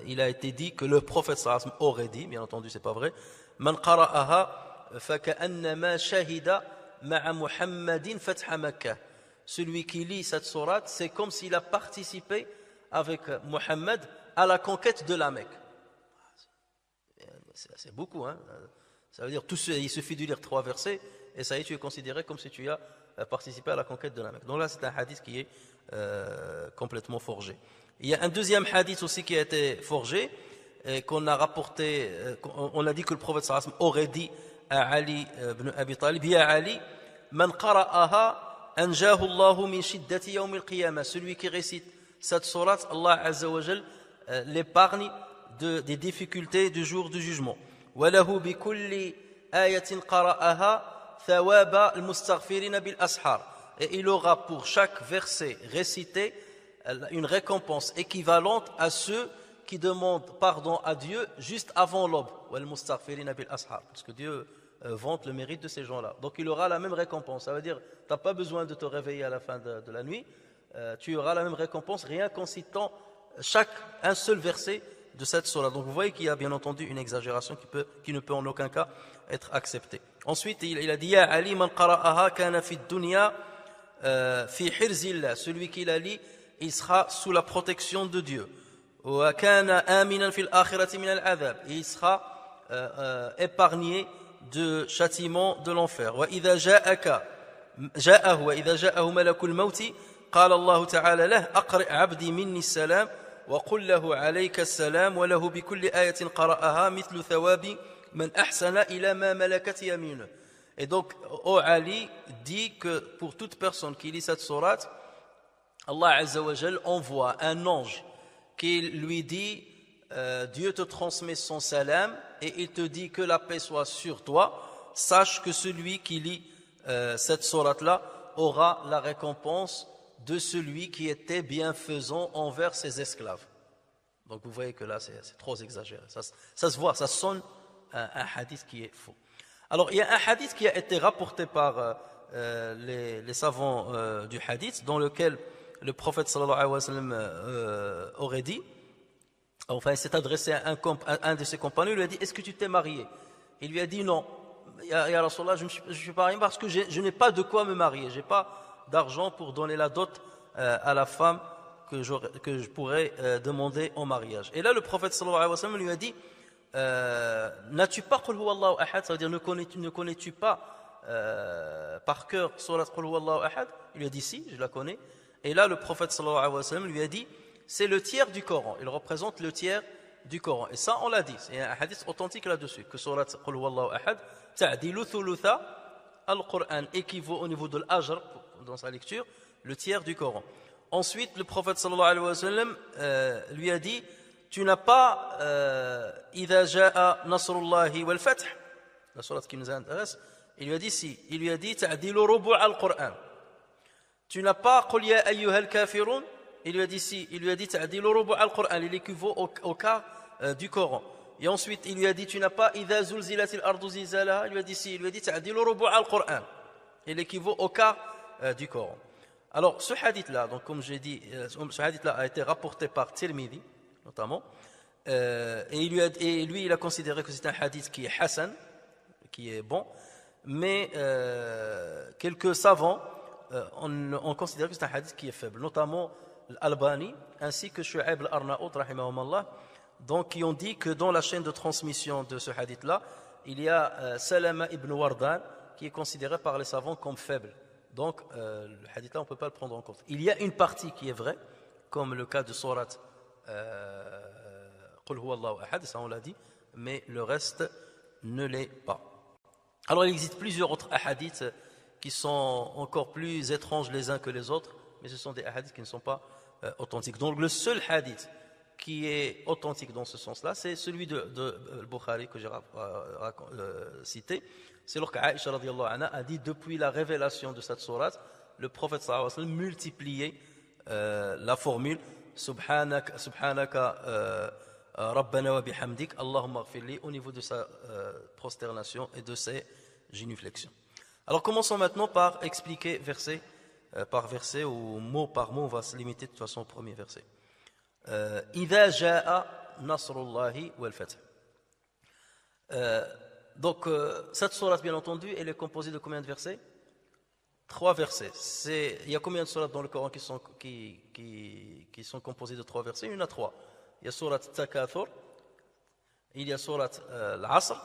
il a été dit que le prophète sallallahu alayhi wa sallam aurait dit, bien entendu c'est pas vrai, man qara'aha faka'annama shahida ma'a Muhammadin fatha Makkah. Celui qui lit cette sourate, c'est comme s'il a participé avec Muhammad à la conquête de la Mecque. C'est beaucoup, hein. Ça veut dire il suffit de lire 3 versets et ça y est, tu es considéré comme si tu as participé à la conquête de la Mecque. Donc là, c'est un hadith qui est complètement forgé. Il y a un deuxième hadith aussi qui a été forgé, qu'on a rapporté, on a dit que le prophète sallallahu alayhi wa sallam aurait dit à Ali ibn Abi Talib, Ya Ali, man qara'aha anjahu Allahu min shiddati yawm al-qiyamah. Celui qui récite cette sourate, Allah Azza wa Jal l'épargne des difficultés du jour du jugement. Wa lahu bi kulli ayatin qara'aha thawaba al-mustaghfirin bil ashar. Et il aura pour chaque verset récité une récompense équivalente à ceux qui demandent pardon à Dieu juste avant l'aube. Parce que Dieu vante le mérite de ces gens-là. Donc il aura la même récompense. Ça veut dire, tu n'as pas besoin de te réveiller à la fin de la nuit. Tu auras la même récompense, rien qu'en citant un seul verset de cette sourate. Donc vous voyez qu'il y a bien entendu une exagération qui ne peut en aucun cas être acceptée. Ensuite, il a dit Ya Ali man qara'aha kana fi dunya fi hirzillah. Celui qui la lit, il sera sous la protection de Dieu. Wa kana aminan fil akhirati min al-adhab. Il sera épargné de châtiment de l'enfer. Wa idha ja'ahu malakul mawti قال الله تعالى له أقرئ عبدي مني السلام وقل له عليك السلام وله بكل آية قرأها مثل ثواب من أحسن إلى ما ملكت يمينه. Et donc, Ali dit que pour toute personne qui lit cette sourate, Allah Azza wa Jal envoie un ange qui lui dit Dieu te transmet son salam et il te dit que la paix soit sur toi. Sache que celui qui lit cette sourate-là aura la récompense de celui qui était bienfaisant envers ses esclaves. Donc vous voyez que là c'est trop exagéré. Ça se voit, ça sonne un hadith qui est faux. Alors il y a un hadith qui a été rapporté par les savants du hadith, dans lequel le prophète sallallahu alayhi wa sallam aurait dit, enfin il s'est adressé à un de ses compagnons, il lui a dit est-ce que tu t'es marié? Il lui a dit non. Ya Rasulallah, je ne suis pas marié parce que je n'ai pas de quoi me marier, je n'ai pas d'argent pour donner la dot à la femme que je pourrais demander en mariage. Et là le prophète sallallahu alayhi wa sallam lui a dit n'as-tu pas Qul huwallahu ahad, ça veut dire ne connais-tu pas par cœur surat Qul huwallahu ahad? Il lui a dit si, je la connais. Et là le prophète sallallahu alayhi wa sallam lui a dit c'est le tiers du Coran, il représente le tiers du Coran. Et ça on l'a dit, c'est un hadith authentique là-dessus, que surat Qul huwallahu ahad ta'dilu thulutha al-Qur'an équivaut au niveau de l'ajr dans sa lecture, le tiers du Coran. Ensuite, le prophète sallallahu alayhi wa sallam lui a dit tu n'as pas idha ja'a nasrullahi wal fath, la sourate qui nous intéresse. Il lui a dit si, il lui a dit ta'dilu rubu' al-Qur'an. Tu n'as pas qul ya ayyuhal kafirun, il lui a dit si, il lui a dit ta'dilu rubu' al-Qur'an, il équivaut au quart du Coran. Et ensuite, il lui a dit tu n'as pas idha zulzilatil ardu zilzalaha, il lui a dit si, il lui a dit ta'dilu rubu' al-Qur'an, il équivaut au quart du Coran. Alors ce hadith là, donc comme j'ai dit, ce hadith là a été rapporté par Tirmidhi notamment, et lui il a considéré que c'est un hadith qui est hasan, qui est bon, mais quelques savants ont considéré que c'est un hadith qui est faible, notamment l'Albani ainsi que Shu'aib al-Arnaout rahimahumullah, donc qui ont dit que dans la chaîne de transmission de ce hadith là il y a Salama ibn Wardan qui est considéré par les savants comme faible. Donc, le hadith là, on ne peut pas le prendre en compte. Il y a une partie qui est vraie, comme le cas de Surat Qul huwallahu ahad, ça on l'a dit, mais le reste ne l'est pas. Alors, il existe plusieurs autres hadiths qui sont encore plus étranges les uns que les autres, mais ce sont des hadiths qui ne sont pas authentiques. Donc, le seul hadith qui est authentique dans ce sens-là, c'est celui de Bukhari que j'ai cité. C'est lorsque Aïcha radiyallahu anha a dit depuis la révélation de cette sourate, le prophète sallallahu alayhi wa sallam multipliait la formule Subhanaka Rabbana wa bihamdik Allahumma ghfirli au niveau de sa prosternation et de ses génuflexions. Alors commençons maintenant par expliquer verset par verset ou mot par mot, on va se limiter de toute façon au premier verset. Idha ja'a nasrullahi wal fath. Donc, cette sourate, bien entendu, elle est composée de combien de versets? 3 versets. Il y a combien de sourates dans le Coran qui sont composées de 3 versets? Il y en a 3. Il y a sourate Takathur, il y a sourate Al-Asr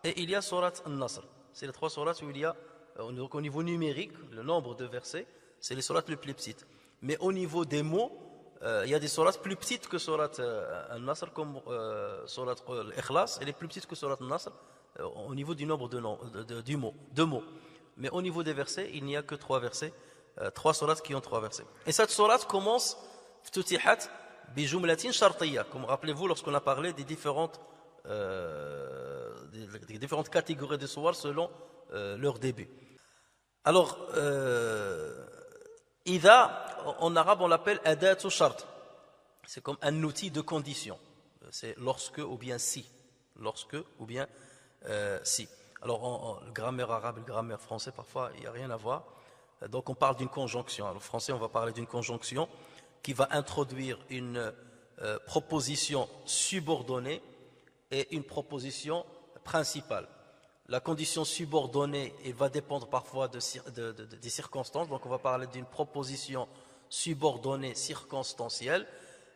et il y a sourate Al-Nasr. C'est les 3 sourates où il y a, au niveau numérique, le nombre de versets, c'est les sourates les plus petites. Mais au niveau des mots, il y a des sourates plus petites que sourate Al-Nasr, comme sourate Al-Ikhlas, elle est plus petite que sourate Al-Nasr, au niveau du nombre de mots. Mais au niveau des versets, il n'y a que 3 versets, 3 sourates qui ont 3 versets. Et cette sourate commence ftutihat bi jumlatin shartiyya, comme rappelez-vous lorsqu'on a parlé des différentes catégories de sourates selon leur début. Alors, idha, en arabe on l'appelle adatu shart, c'est comme un outil de condition. C'est lorsque ou bien si. Lorsque ou bien si. Alors, en grammaire arabe et grammaire français, parfois, il n'y a rien à voir. Donc, on parle d'une conjonction. Alors, en français, on va parler d'une conjonction qui va introduire une proposition subordonnée et une proposition principale. La condition subordonnée, elle va dépendre parfois des circonstances. Donc, on va parler d'une proposition subordonnée circonstancielle.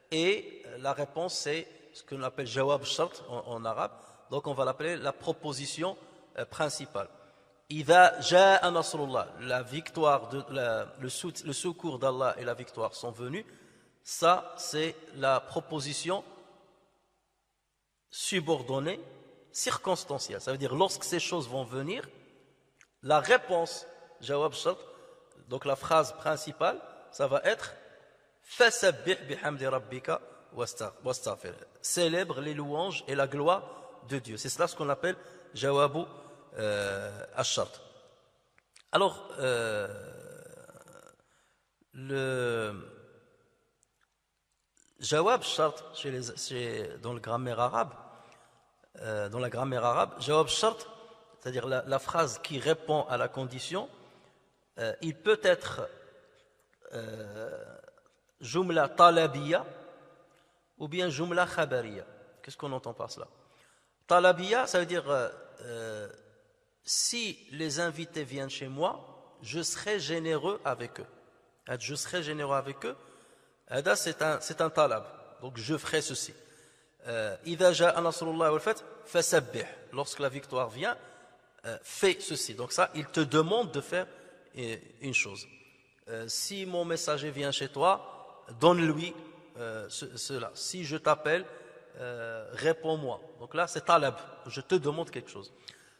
Et la réponse, c'est ce qu'on appelle jawab shart en arabe. Donc, on va l'appeler la proposition principale. Idha ja'a nasrullah, la victoire, le secours d'Allah et la victoire sont venus. Ça, c'est la proposition subordonnée circonstancielle. Ça veut dire, lorsque ces choses vont venir, la réponse, jawab shart, donc la phrase principale, ça va être fasabbih bihamdi rabbika wastaghfir. Célèbre les louanges et la gloire de Dieu. C'est cela ce qu'on appelle jawabu ash-shart. Alors, le jawab shart dans la grammaire arabe, jawab shart, c'est-à-dire la phrase qui répond à la condition, il peut être jumla talabiya ou bien jumla khabariya. Qu'est-ce qu'on entend par cela? Talabiya, ça veut dire si les invités viennent chez moi, je serai généreux avec eux. Je serai généreux avec eux. C'est un talab. Donc je ferai ceci. Idha ja'a nasrullah wal fath fasabbih. Lorsque la victoire vient, fais ceci. Donc ça, il te demande de faire une chose. Si mon messager vient chez toi, donne-lui cela. Si je t'appelle, réponds-moi. Donc là, c'est talab. Je te demande quelque chose.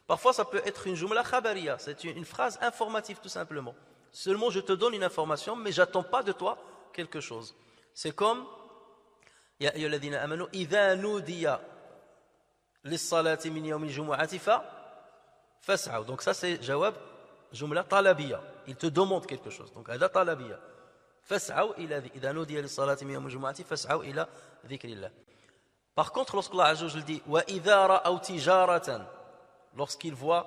Parfois, ça peut être une jumla khabariya. C'est une phrase informative, tout simplement. Seulement, je te donne une information, mais j'attends pas de toi quelque chose. C'est comme Ya ayyuhalladhina amanu idha nudiya lis-salati min yawmil jumu'ati fas'aw. Donc ça, c'est jawab jumla talabiya. Il te demande quelque chose. Donc, hada talabiya. Fas'aw ila idha nudiya lis-salati min yawmil jumu'ati fas'aw ila dhikrillah. Par contre, lorsqu'Allah Azza wa Jalla dit wa idha ra'aw tijaratan, lorsqu'il voit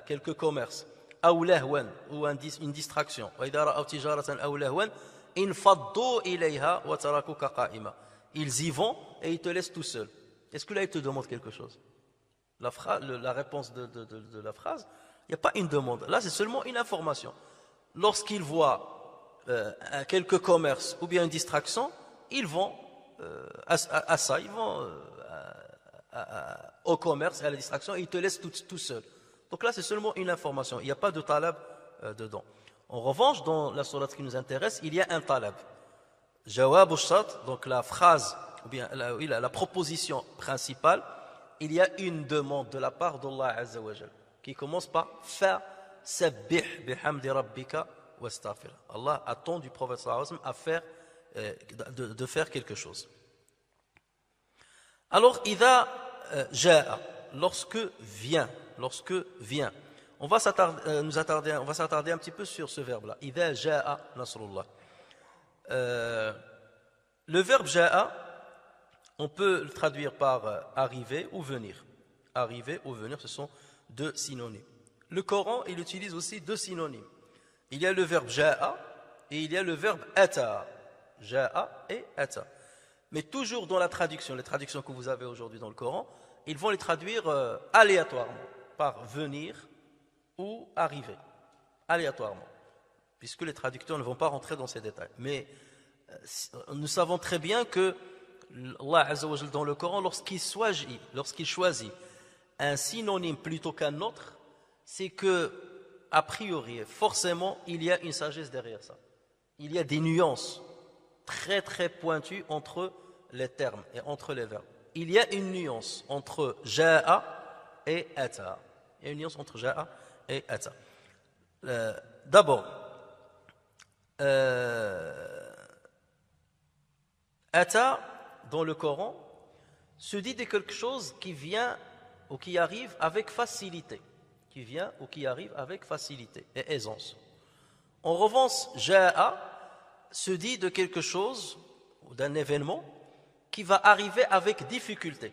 quelques commerces, aw lahwan, ou une distraction, wa idha ra'aw tijaratan aw lahwan infaddu ilayha wa tarakuka qa'ima. Ils y vont et ils te laissent tout seul. Est-ce que là, ils te demandent quelque chose? La réponse de la phrase, il n'y a pas une demande. Là, c'est seulement une information. Lorsqu'ils voient quelques commerces ou bien une distraction, ils vont à ça, ils vont au commerce et à la distraction et ils te laissent tout seul. Donc là, c'est seulement une information. Il n'y a pas de talab dedans. En revanche, dans la sourate qui nous intéresse, il y a un talab. Jawab ash-shart, donc la phrase, ou bien la proposition principale, il y a une demande de la part d'Allah Azza wa Jal, qui commence par fasabbih bihamdi rabbika wastaghfir. Allah attend du prophète sallallahu alayhi wa sallam de faire quelque chose. Alors, idha ja'a, lorsque vient, on va s'attarder un petit peu sur ce verbe-là. Idha ja'a nasrullah. Le verbe ja'a, on peut le traduire par arriver ou venir. Arriver ou venir, ce sont deux synonymes. Le Coran, il utilise aussi deux synonymes. Il y a le verbe ja'a et il y a le verbe ata. Ja'a et ata. Mais toujours dans la traduction, les traductions que vous avez aujourd'hui dans le Coran, ils vont les traduire aléatoirement, par venir ou arriver, aléatoirement, puisque les traducteurs ne vont pas rentrer dans ces détails. Mais nous savons très bien que Allah Azza wa Jalla dans le Coran, lorsqu'il choisit un synonyme plutôt qu'un autre, c'est que, a priori, forcément, il y a une sagesse derrière ça. Il y a des nuances très très pointues entre les termes et entre les verbes. Il y a une nuance entre ja'a et ata. Il y a une nuance entre ja'a et ata. D'abord, ata dans le Coran se dit de quelque chose qui vient ou qui arrive avec facilité. Qui vient ou qui arrive avec facilité et aisance. En revanche, ja'a se dit de quelque chose ou d'un événement qui va arriver avec difficulté,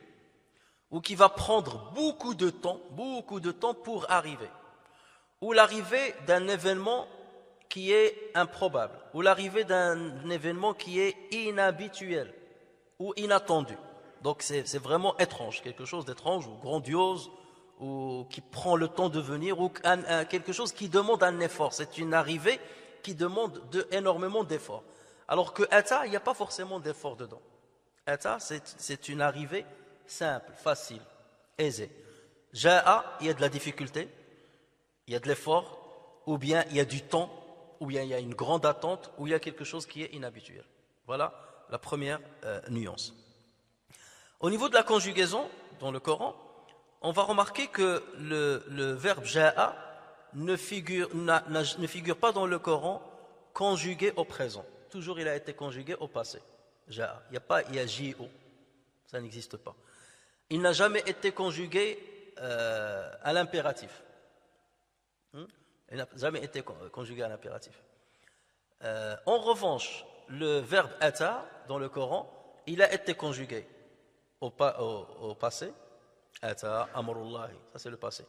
ou qui va prendre beaucoup de temps pour arriver, ou l'arrivée d'un événement qui est improbable, ou l'arrivée d'un événement qui est inhabituel ou inattendu. Donc c'est vraiment étrange, quelque chose d'étrange ou grandiose, ou qui prend le temps de venir, ou quelque chose qui demande un effort. C'est une arrivée qui demande énormément d'efforts. Alors que ata, il n'y a pas forcément d'effort dedans. Ata, c'est une arrivée simple, facile, aisée. Ja'a, il y a de la difficulté, il y a de l'effort, ou bien il y a du temps, ou bien il y a une grande attente, ou il y a quelque chose qui est inhabituel. Voilà la première nuance. Au niveau de la conjugaison, dans le Coran, on va remarquer que le verbe ja'a ne figure pas dans le Coran conjugué au présent. Toujours il a été conjugué au passé. Ja'a. Il n'y a pas ji'u. Ça n'existe pas. Il n'a jamais été conjugué à l'impératif. Il n'a jamais été conjugué à l'impératif. En revanche, le verbe ata dans le Coran, il a été conjugué au passé. Ata, amrullahi, ça c'est le passé.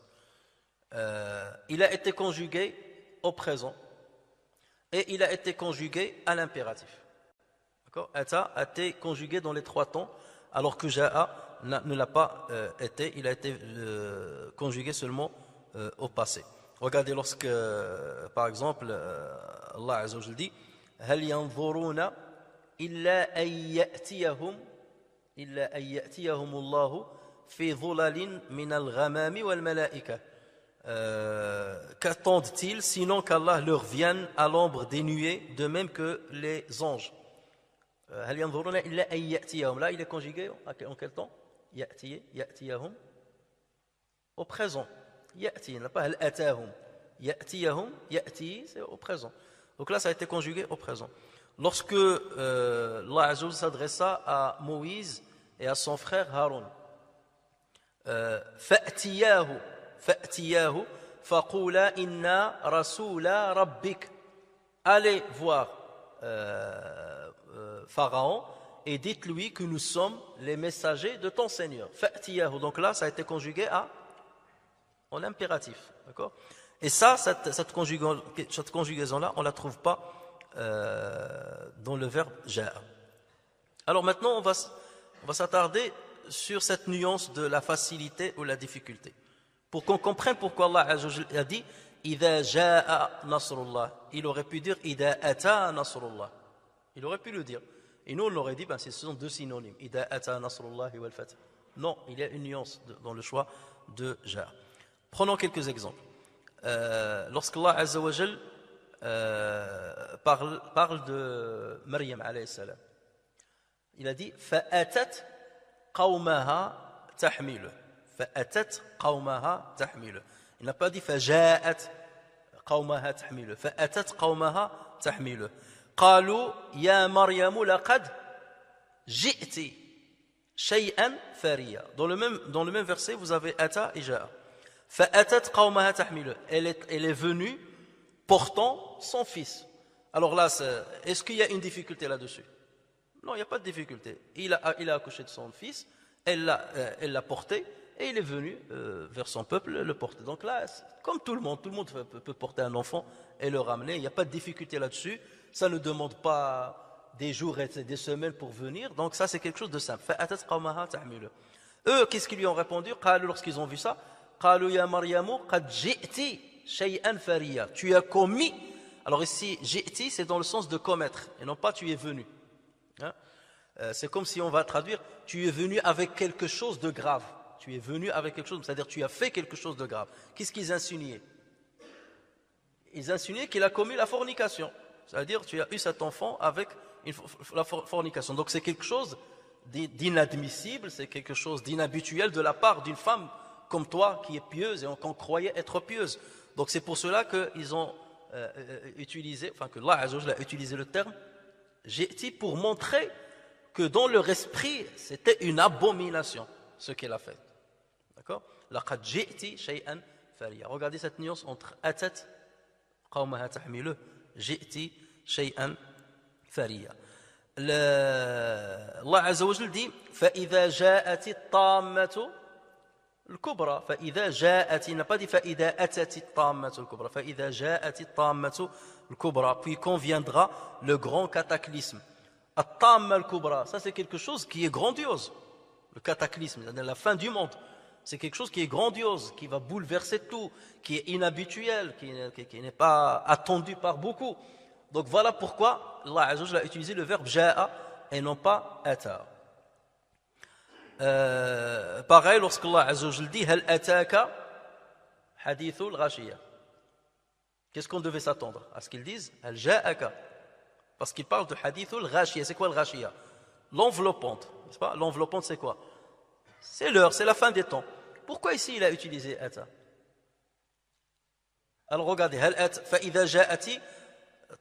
Il a été conjugué au présent et il a été conjugué à l'impératif. D'accord? Ata a été conjugué dans les trois temps, alors que ja'a ne l'a pas été, il a été conjugué seulement au passé. Regardez lorsque, par exemple, Allah Azza wa Jalla dit هل ينظرون إلا أن يأتيهم الله في ظلال من الغمام والملائكة. Qu'attendent-ils sinon qu'Allah leur vienne à l'ombre des nuées, de même que les anges? هل ينظرون إلا أن يأتيهم. Là, il est conjugué en quel temps? يأتيهم au présent. يأتي, il n'a pas هل أتاهم. يأتيهم, يأتي, c'est au présent. Donc là, ça a été conjugué au présent. Lorsque Allah Azza wa Jalla s'adressa à Moïse et à son frère Haroun, فأتياه فقولا إنا رسول ربك. Allez voir Pharaon et dites-lui que nous sommes les messagers de ton Seigneur. فأتياه. Donc là, ça a été conjugué en impératif. D'accord? Et ça, cette conjugaison-là, on ne la trouve pas dans le verbe ja'a. Alors maintenant, on va s'attarder sur cette nuance de la facilité ou la difficulté. Pour qu'on comprenne pourquoi Allah Azza wa Jalla a dit إِذَا جَاءَ نَصْرُ اللَّهِ. Il aurait pu dire إِذَا أَتَى نَصْرُ اللَّهِ. Il aurait pu le dire. Et nous, on l'aurait dit, ce sont deux synonymes. إِذَا أَتَى نَصْرُ اللَّهِ وَالْفَتْحِ. Non, il y a une nuance dans le choix de ja'a. Prenons quelques exemples. Lorsqu'Allah Azza wa Jal parle de Maryam alayhi salam, il a dit فَأَتَتْ قَوْمَهَا تَحْمِلُ. فَأَتَتْ قَوْمَهَا تَحْمِلُ. Il n'a pas dit فَجَاءَتْ قَوْمَهَا تَحْمِلُ. فَأَتَتْ قَوْمَهَا تَحْمِلُ. قَالُوا يَا مَرْيَمُ لَقَدْ جِئْتِ شَيْئًا فَرِيًّا. Dans le même verset, vous avez ata et ja'a. فَأَتَتْ قَوْمَهَا تَحْمِلُ. Elle est venue portant son fils. Alors là, est-ce qu'il y a une difficulté là-dessus? Non, il n'y a pas de difficulté. Il a accouché de son fils, elle l'a porté, et il est venu vers son peuple le porter. Donc là, comme tout le monde peut porter un enfant et le ramener. Il n'y a pas de difficulté là-dessus. Ça ne demande pas des jours et des semaines pour venir. Donc ça, c'est quelque chose de simple. فَأَتَتْ قَوْمَهَا تَحْمِلُ. Eux, qu'est-ce qu'ils lui ont répondu? Lorsqu'ils ont vu ça, قالوا يا مريم قد جئت شيئا فريا. Tu as commis. Alors ici, جئت, c'est dans le sens de commettre, et non pas tu es venu. Hein? C'est comme si on va traduire, tu es venu avec quelque chose de grave. Tu es venu avec quelque chose, c'est-à-dire tu as fait quelque chose de grave. Qu'est-ce qu'ils insinuaient? Ils insinuaient qu'il a commis la fornication. C'est-à-dire tu as eu cet enfant avec la fornication. Donc c'est quelque chose d'inadmissible, c'est quelque chose d'inhabituel de la part d'une femme comme toi qui est pieuse et qu'on croyait être pieuse. Donc c'est pour cela qu'ils ont utilisé, que Allah Azza wa Jalla a utilisé le terme Jiti pour montrer que dans leur esprit c'était une abomination ce qu'elle a fait. D'accord? Laqad ji'ti shay'an fariya. Regardez cette nuance entre atat qawmaha tahmilu, ji'ti shay'an fariya. Allah Azza wa Jal dit فإذا جاءت الطامة الكبرى فإذا جاءت, il n'a pas dit فإذا أتت الطامة الكبرى, فإذا جاءت الطامة الكبرى, puis quand viendra le grand cataclysme. الطامة الكبرى, ça c'est quelque chose qui est grandiose. Le cataclysme, c'est-à-dire la fin du monde. C'est quelque chose qui est grandiose, qui va bouleverser tout, qui est inhabituel, qui n'est pas attendu par beaucoup. Donc voilà pourquoi Allah Azza wa Jalla a utilisé le verbe ja'a et non pas ata. Pareil, lorsque Allah Azza wa Jalla dit hal ataka hadithul ghashiya. Qu'est-ce qu'on devait s'attendre à ce qu'ils disent hal ja'aka, parce qu'ils parlent de hadithul ghashiya. C'est quoi le ghashiya? L'enveloppante, n'est-ce pas? L'enveloppante, c'est quoi? C'est l'heure, c'est la fin des temps. Pourquoi ici il a utilisé ata? Alors regardez, hal at fa idha ja'ati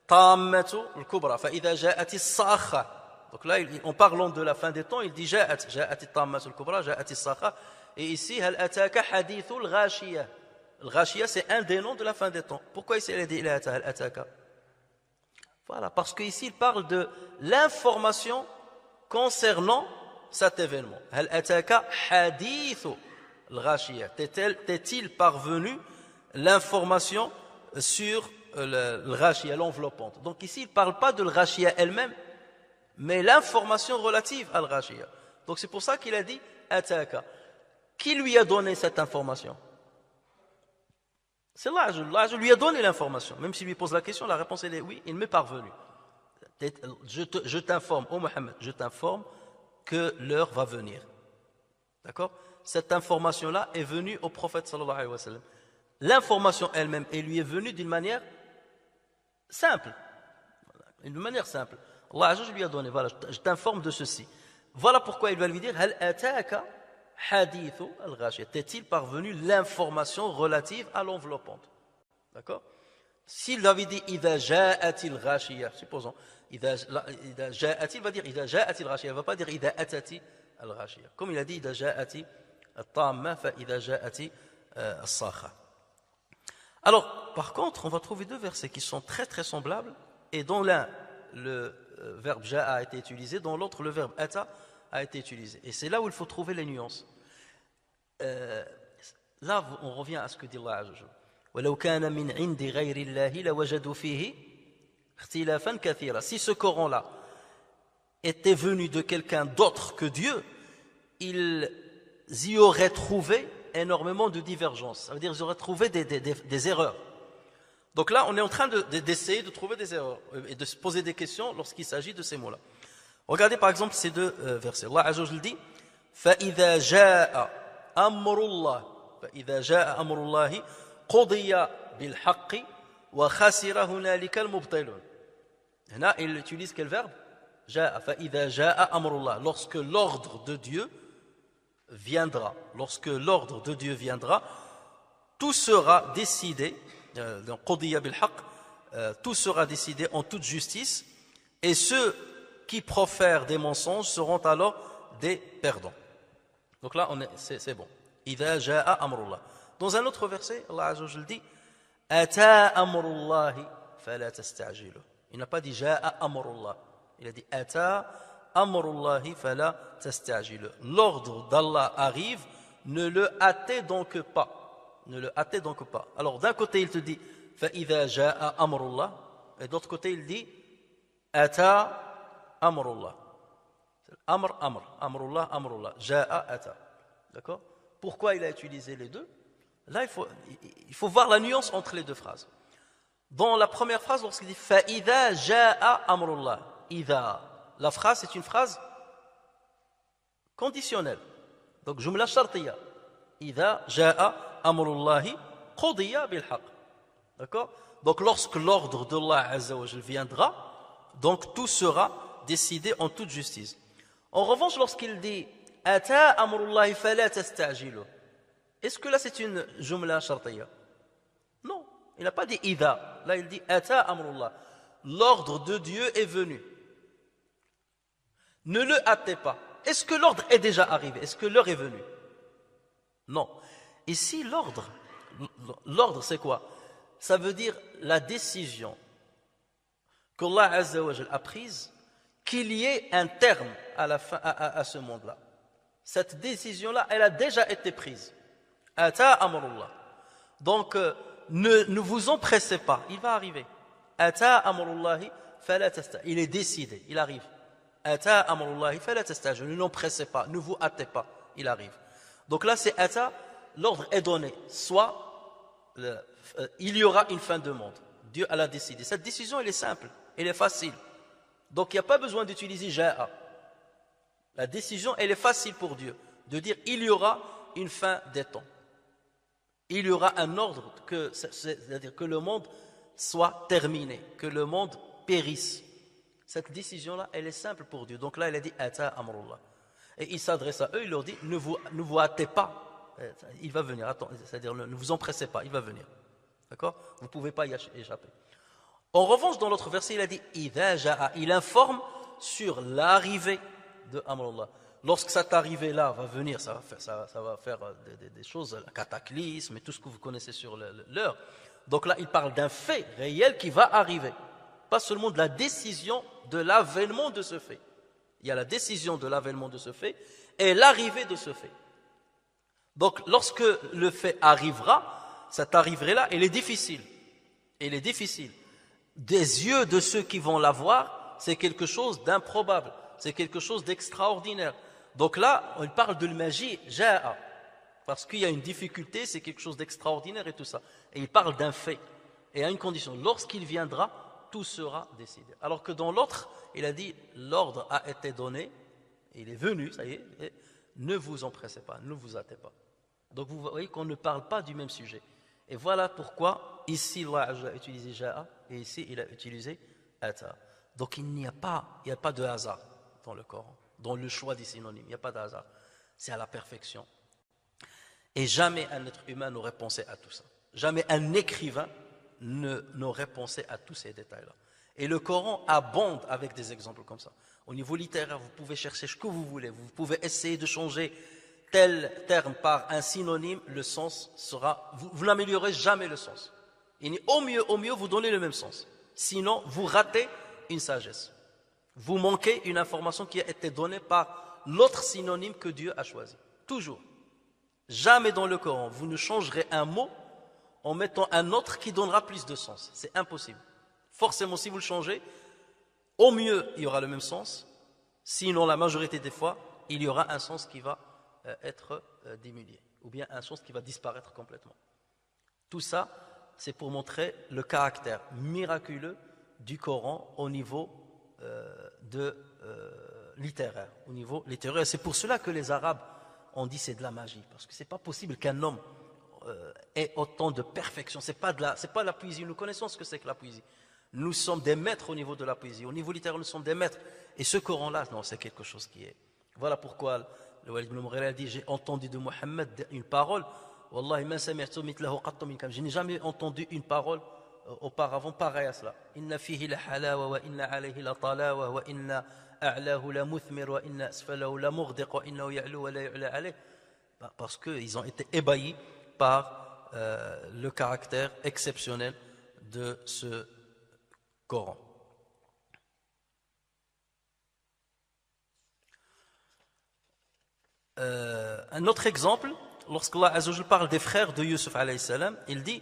tammatu al-kubra fa idha ja'ati as-sakha. Donc là, en parlant de la fin des temps, il dit ja'ati tammatu al-kubra, ja'ati as-sakha. Et ici, hal ataka hadithul ghashiya. Le ghashiya, c'est un des noms de la fin des temps. Pourquoi ici il a dit hal ataka? Voilà, parce qu'ici il parle de l'information concernant cet événement. Hal ataka hadithu al-ghashiya. T'est-il parvenu l'information sur le ghashiya, l'enveloppante? Donc ici, il ne parle pas de l'ghashiya elle-même, mais l'information relative à l'ghashiya. Donc c'est pour ça qu'il a dit ataka. Qui lui a donné cette information? C'est Allah. Allah lui a donné l'information. Même s'il lui pose la question, la réponse est oui, il m'est parvenu. Je t'informe, ô Mohammed, je t'informe que l'heure va venir. D'accord? Cette information-là est venue au prophète sallallahu alayhi wa sallam. L'information elle-même, elle lui est venue d'une manière simple. D'une manière simple. Allah Azza wa Jalla lui a donné, voilà, je t'informe de ceci. Voilà pourquoi il va lui dire hal ataka hadithu al-ghashiya. T'est-il parvenu l'information relative à l'enveloppante? D'accord? S'il avait dit idha ja'ati al-ghashiya, supposons, idha ja'ati, il va dire idha ja'ati al-ghashiya, il ne va pas dire idha atati al-ghashiya. Comme il a dit idha ja'ati al-tamma fa idha ja'ati al-sakha. Alors, par contre, on va trouver deux versets qui sont très très semblables, et dont l'un, le verbe ja'a a été utilisé, dans l'autre, le verbe ata a été utilisé. Et c'est là où il faut trouver les nuances. Là, on revient à ce que dit Allah Azza wa Jalla. وَلَوْ كَانَ مِنْ عِنْدِ غَيْرِ اللَّهِ لَوَجَدُوا فِيهِ اخْتِلَافًا كَثِيرًا. Si ce Coran-là était venu de quelqu'un d'autre que Dieu, ils y auraient trouvé énormément de divergences. Ça veut dire qu'ils auraient trouvé des erreurs. Donc là, on est en train d'essayer de trouver des erreurs et de se poser des questions lorsqu'il s'agit de ces mots-là. Regardez par exemple ces deux versets. Allah Azza wa Jalla dit فَإِذَا جَاءَ أَمْرُ اللَّهِ فَإِذَا جَاءَ أَمْرُ اللَّهِ قُضِيَ بِالْحَقِّ وَخَسِرَ هُنَالِكَ الْمُبْطِلُونَ. Là, il utilise quel verbe? جاء. فَإِذَا جَاءَ أَمْرُ اللَّهِ. Lorsque l'ordre de Dieu viendra, lorsque l'ordre de Dieu viendra, tout sera décidé, قُضِيَ بِالْحَقِّ, tout sera décidé en toute justice, et ceux qui profèrent des mensonges seront alors des perdants. Donc là, c'est bon. إِذَا جَاءَ أَمْرُ اللَّهِ. Dans un autre verset, Allah Azza wa Jalla dit أَتَى أَمْرُ اللَّهِ فَلَا تَسْتَعْجِلُوا. Il n'a pas dit جَاءَ أَمْرُ اللَّهِ. Il a dit أَتَى أَمْرُ اللَّهِ فَلَا تَسْتَعْجِلُوا. L'ordre d'Allah arrive, ne le hâtez donc pas. Ne le hâtez donc pas. Alors d'un côté, il te dit فَإِذَا جَاءَ أَمْرُ اللَّهِ, et d'autre côté, il dit أَتَى أَمْرُ اللَّهِ. Amr, amr, amrullah, amrullah, ja'a, ata. D'accord? Pourquoi il a utilisé les deux? Là, il faut voir la nuance entre les deux phrases. Dans la première phrase, lorsqu'il dit fa'idha ja'a amrullah, idha, la phrase c'est une phrase conditionnelle. Donc, jumla shartiya. Idha ja'a amrullahi qudiya bilhaq. D'accord? Donc, lorsque l'ordre d'Allah Azza wa Jalla viendra, donc tout sera décidé en toute justice. En revanche, lorsqu'il dit Ata amrullahi fala tasta'jilu, est-ce que là c'est une jumla shartiya? Non, il n'a pas dit idha. Là il dit Ata amrullah. L'ordre de Dieu est venu. Ne le hâtez pas. Est-ce que l'ordre est déjà arrivé? Est-ce que l'heure est venue? Non. Ici, l'ordre c'est quoi? Ça veut dire la décision qu'Allah Azza wa Jalla a prise, qu'il y ait un terme à la fin à ce monde-là. Cette décision-là, elle a déjà été prise. Ata amrullah. Donc, ne vous empressez pas, il va arriver. Ata amrullahi fala tastajil. Il est décidé, il arrive. Ata amrullahi fala tastajil. Ne l'empressez pas, ne vous hâtez pas, il arrive. Donc là, c'est ata, l'ordre est donné. Soit il y aura une fin de monde. Dieu l'a décidé. Cette décision, elle est simple, elle est facile. Donc il n'y a pas besoin d'utiliser ja'a. La décision, elle est facile pour Dieu. De dire, il y aura une fin des temps. Il y aura un ordre, c'est-à-dire que le monde soit terminé, que le monde périsse. Cette décision-là, elle est simple pour Dieu. Donc là, il a dit, ata amrullah. Et il s'adresse à eux, il leur dit, ne vous hâtez pas. Il va venir, attends, c'est-à-dire ne vous empressez pas, il va venir. D'accord? Vous ne pouvez pas y échapper. En revanche, dans l'autre verset, il a dit, idha ja'a. Il informe sur l'arrivée de amrullah. Lorsque cette arrivée-là va venir, ça va faire des choses, un cataclysme et tout ce que vous connaissez sur l'heure. Donc là, il parle d'un fait réel qui va arriver. Pas seulement de la décision de l'avènement de ce fait. Il y a la décision de l'avènement de ce fait et l'arrivée de ce fait. Donc, lorsque le fait arrivera, cette arrivée-là, elle est difficile. Elle est difficile. Des yeux de ceux qui vont la voir, c'est quelque chose d'improbable. C'est quelque chose d'extraordinaire. Donc là, on parle de magie, ja'a. Parce qu'il y a une difficulté, c'est quelque chose d'extraordinaire et tout ça. Et il parle d'un fait. Et à une condition, lorsqu'il viendra, tout sera décidé. Alors que dans l'autre, il a dit, l'ordre a été donné, il est venu, ça y est, et ne vous empressez pas, ne vous hâtez pas. Donc vous voyez qu'on ne parle pas du même sujet. Et voilà pourquoi, ici, Allah a utilisé ja'a, et ici, il a utilisé ata. Donc il n'y a pas de hasard dans le Coran, dans le choix des synonymes, il n'y a pas de hasard. C'est à la perfection. Et jamais un être humain n'aurait pensé à tout ça. Jamais un écrivain n'aurait pensé à tous ces détails-là. Et le Coran abonde avec des exemples comme ça. Au niveau littéraire, vous pouvez chercher ce que vous voulez. Vous pouvez essayer de changer tel terme par un synonyme, le sens sera... Vous n'améliorez jamais le sens. Et au mieux, vous donnez le même sens. Sinon, vous ratez une sagesse. Vous manquez une information qui a été donnée par l'autre synonyme que Dieu a choisi. Toujours. Jamais dans le Coran, vous ne changerez un mot en mettant un autre qui donnera plus de sens. C'est impossible. Forcément, si vous le changez, au mieux, il y aura le même sens. Sinon, la majorité des fois, il y aura un sens qui va être diminué. Ou bien un sens qui va disparaître complètement. Tout ça, c'est pour montrer le caractère miraculeux du Coran au niveau littéraire. Au niveau littéraire. C'est pour cela que les Arabes ont dit c'est de la magie. Parce que ce n'est pas possible qu'un homme ait autant de perfection. Ce n'est pas la poésie. Nous connaissons ce que c'est que la poésie. Nous sommes des maîtres au niveau de la poésie. Au niveau littéraire, nous sommes des maîtres. Et ce Coran-là, non, c'est quelque chose qui est... Voilà pourquoi le Walid ibn Mughira a dit, j'ai entendu de Mohammed une parole. Wallahi, ma sami'tu mithlahu qattu min kam. Je n'ai jamais entendu une parole auparavant pareille à cela. Inna fihi la halawa wa inna alayhi la talawa wa inna a'lahu la muthmir wa inna asfalahu la mughdiq wa innahu ya'lu wa la yu'la alayh. Parce qu'ils ont été ébahis par le caractère exceptionnel de ce Coran. Un autre exemple, lorsqu'Allah Azza wa Jalla parle des frères de Yusuf alayhi salam, il dit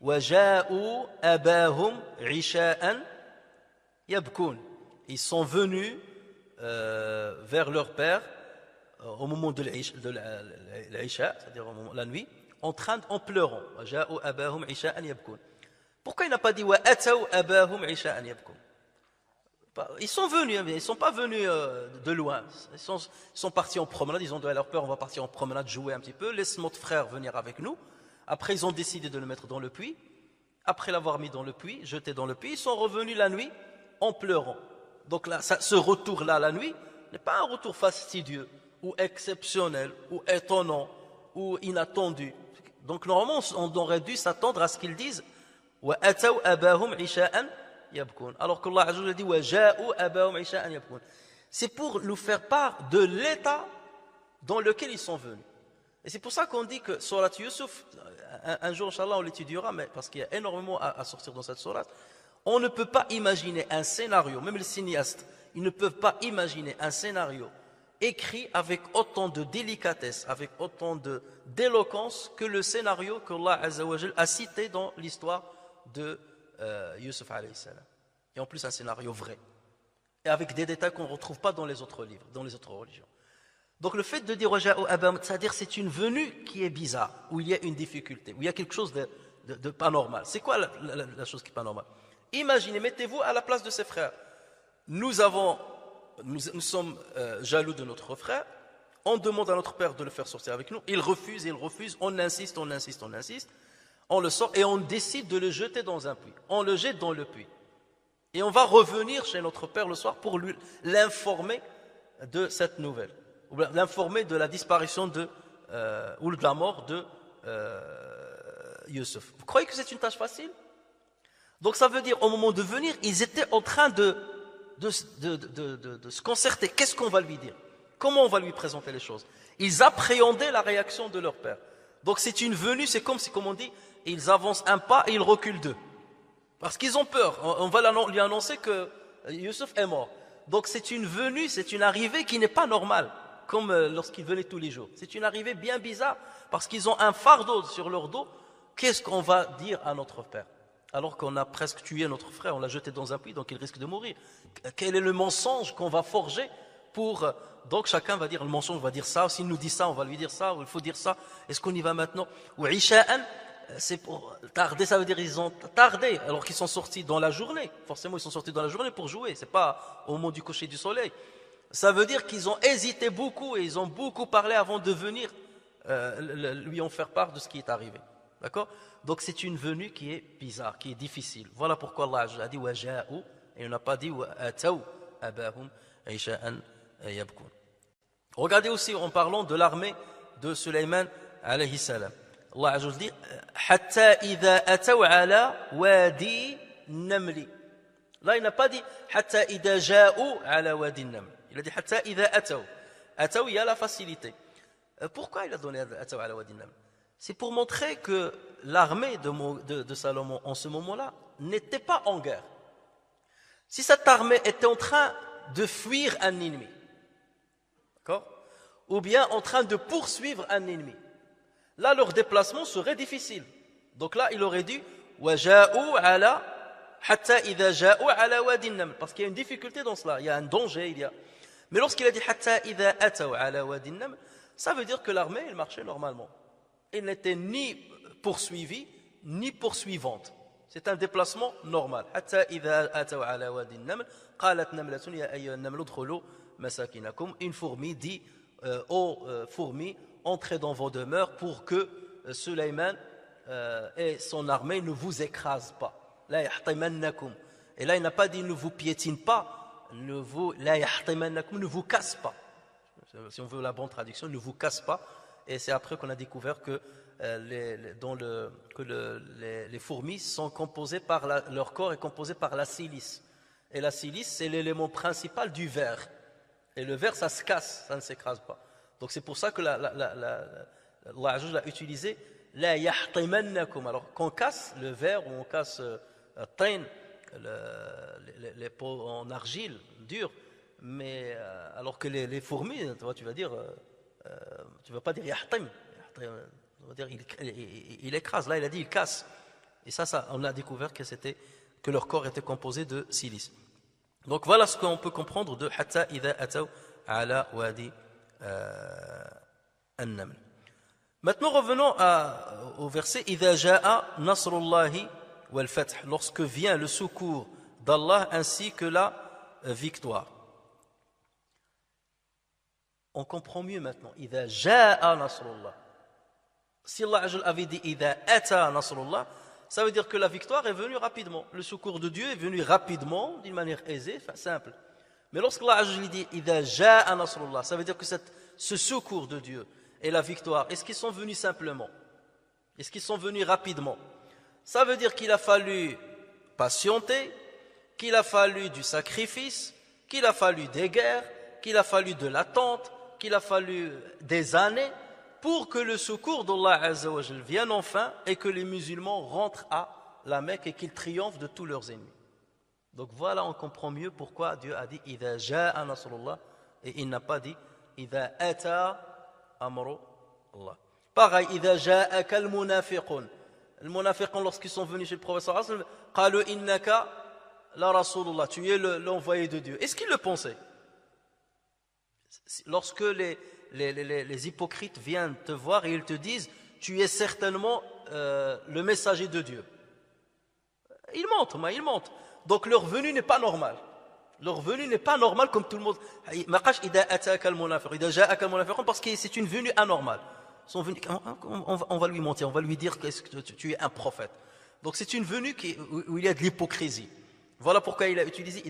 وَجَاءُوا أَبَاهُمْ عِشَاءً يَبْكُونَ. Ils sont venus vers leur père au moment de l'Isha, c'est-à-dire la nuit, en pleurant. وَجَاءُوا أَبَاهُمْ عِشَاءً يَبْكُونَ. Pourquoi il n'a pas dit وَأَتَوْا أَبَاهُمْ عِشَاءً يَبْكُونَ? Ils sont venus, ils ne sont pas venus de loin. Ils sont partis en promenade, ils ont dit à leur père, on va partir en promenade, jouer un petit peu, laisse notre frère venir avec nous. Après, ils ont décidé de le mettre dans le puits. Après l'avoir mis dans le puits, jeté dans le puits, ils sont revenus la nuit en pleurant. Donc là, ce retour-là, la nuit, n'est pas un retour fastidieux, ou exceptionnel, ou étonnant, ou inattendu. Donc normalement, on aurait dû s'attendre à ce qu'ils disent « وَأَتَوْا أَبَاهُمْ عِشَاءً يَبْكُونَ » alors qu'Allah Azza wa Jalla dit « وَجَاءُوا أَبَاهُمْ عِشَاءً يَبْكُونَ » c'est pour nous faire part de l'état dans lequel ils sont venus. Et c'est pour ça qu'on dit que Surat Yusuf, un jour, Inch'Allah, on l'étudiera, mais parce qu'il y a énormément à sortir dans cette Surat, on ne peut pas imaginer un scénario, même les cinéastes, Ils ne peuvent pas imaginer un scénario écrit avec autant de délicatesse, avec autant d'éloquence que le scénario qu'Allah Azza wa Jal a cité dans l'histoire de Yusuf alayhi salam. Et en plus un scénario vrai. Et avec des détails qu'on ne retrouve pas dans les autres livres, dans les autres religions. Donc le fait de dire c'est-à-dire c'est une venue qui est bizarre, où il y a une difficulté, où il y a quelque chose de pas normal. C'est quoi la chose qui n'est pas normale? Imaginez, mettez-vous à la place de ses frères. Nous sommes jaloux de notre frère, on demande à notre père de le faire sortir avec nous, il refuse, on insiste, on le sort et on décide de le jeter dans un puits. On le jette dans le puits. Et on va revenir chez notre père le soir pour l'informer de cette nouvelle, ou l'informer de la disparition ou de la mort de Yusuf. Vous croyez que c'est une tâche facile? Donc ça veut dire, au moment de venir, ils étaient en train de se concerter. Qu'est-ce qu'on va lui dire? Comment on va lui présenter les choses? Ils appréhendaient la réaction de leur père. Donc c'est une venue, c'est comme si, comme on dit, ils avancent un pas et ils reculent deux. Parce qu'ils ont peur. On va lui annoncer que Yusuf est mort. Donc c'est une venue, c'est une arrivée qui n'est pas normale, comme lorsqu'ils venaient tous les jours. C'est une arrivée bien bizarre, parce qu'ils ont un fardeau sur leur dos. Qu'est-ce qu'on va dire à notre père? Alors qu'on a presque tué notre frère, on l'a jeté dans un puits, donc il risque de mourir. Quel est le mensonge qu'on va forger pour... Donc chacun va dire le mensonge, on va dire ça. S'il nous dit ça, on va lui dire ça. Ou il faut dire ça. Est-ce qu'on y va maintenant? Ou isha'an, c'est pour tarder, ça veut dire ils ont tardé, alors qu'ils sont sortis dans la journée. Forcément, ils sont sortis dans la journée pour jouer. C'est pas au moment du coucher du soleil. Ça veut dire qu'ils ont hésité beaucoup et ils ont beaucoup parlé avant de venir lui en faire part de ce qui est arrivé. D'accord? Donc c'est une venue qui est bizarre, qui est difficile. Voilà pourquoi Allah a dit waja'u et on n'a pas dit wa'ataw abahum isha'an yabkun. Regardez aussi en parlant de l'armée de Sulayman alayhi salam. Allah a dit hatta idha ataw ala wadi namli. Là il n'a pas dit hatta idha ja'u ala wadi naml. Il a dit hatta idha ataw. Ataw, il y a la facilité. Pourquoi il a donné ataw ala wadi naml? C'est pour montrer que l'armée de Salomon en ce moment-là n'était pas en guerre. Si cette armée était en train de fuir un ennemi, d'accord, ou bien en train de poursuivre un ennemi, là leur déplacement serait difficile. Donc là il aurait dit waja'u ala hatta idha ja'u ala wadi naml, parce qu'il y a une difficulté dans cela, il y a un danger, mais lorsqu'il a dit hatta idha ataw ala wadi naml, ça veut dire que l'armée elle marchait normalement. Elle n'était ni poursuivie ni poursuivante. C'est un déplacement normal. Hatta idha ataw ala wadi an-naml qalat namlatun ya ayyuha an-namlu udkhulu masakinakum. Une fourmi dit aux fourmis, entrez dans vos demeures pour que Sulayman et son armée ne vous écrasent pas. La yahtimannakum. Et là il n'a pas dit ne vous piétine pas, la yahtimannakum, ne vous casse pas. Si on veut la bonne traduction, ne vous casse pas. Et c'est après qu'on a découvert que les fourmis sont composées par leur corps est composé par la silice. Et la silice, c'est l'élément principal du verre. Et le verre, ça se casse, ça ne s'écrase pas. Donc c'est pour ça que Allah a utilisé la yahtimannakum. Alors qu'on casse le verre ou on casse les pots en argile dure, mais alors que les fourmis, tu vas dire. Tu ne vas pas dire yahtim, on va dire il écrase. Là il a dit il casse. Et ça on a découvert que leur corps était composé de silice. Donc voilà ce qu'on peut comprendre de hatta idha ataw ala wadi an-naml. Maintenant revenons au verset idha jaa nasrullahi wal fath, lorsque vient le secours d'Allah ainsi que la victoire. On comprend mieux maintenant. Idha jaa nasrullah. Si Allah avait dit idha ata nasrullah, ça veut dire que la victoire est venue rapidement. Le secours de Dieu est venu rapidement, d'une manière aisée, simple. Mais lorsque Allah dit idha jaa nasrullah, ça veut dire que ce secours de Dieu et la victoire, est-ce qu'ils sont venus simplement? Est-ce qu'ils sont venus rapidement? Ça veut dire qu'il a fallu patienter, qu'il a fallu du sacrifice, qu'il a fallu des guerres, qu'il a fallu de l'attente, qu'il a fallu des années pour que le secours d'Allah Azza wa Jal vienne enfin et que les musulmans rentrent à la Mecque et qu'ils triomphent de tous leurs ennemis. Donc voilà, on comprend mieux pourquoi Dieu a dit إِذَا جَاءَ نَصْرُ اللَّهِ et il n'a pas dit إِذَا أَتَى أَمْرُ اللَّهِ. Pareil, إِذَا جَاءَكَ الْمُنَافِقُونَ. Les munafiqun, lorsqu'ils sont venus chez le prophète sallallahu alayhi wa sallam, قالوا إِنَّكَ la Rasulullah, tu es l'envoyé de Dieu. Est-ce qu'ils le pensaient? Lorsque les hypocrites viennent te voir et ils te disent tu es certainement le messager de Dieu, ils mentent. Donc leur venue n'est pas normale. Leur venue n'est pas normale comme tout le monde. Parce que c'est une venue anormale. On va lui mentir, on va lui dire que tu es un prophète. Donc c'est une venue où il y a de l'hypocrisie. Voilà pourquoi il a utilisé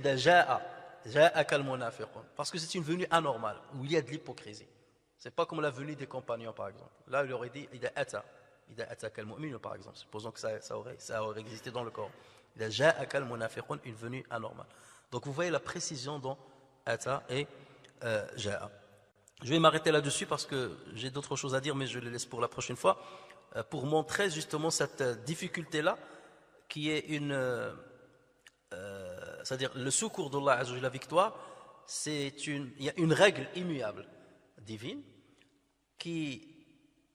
parce que c'est une venue anormale, où il y a de l'hypocrisie. C'est pas comme la venue des compagnons, par exemple. Là, il aurait dit par exemple. Supposons que ça aurait existé dans le Coran. Une venue anormale. Donc vous voyez la précision dans ata et ja'a. Je vais m'arrêter là-dessus parce que j'ai d'autres choses à dire, mais je les laisse pour la prochaine fois, pour montrer justement cette difficulté-là, qui est c'est-à-dire le secours d'Allah Azza wa Jalla, la victoire, il y a une règle immuable divine qui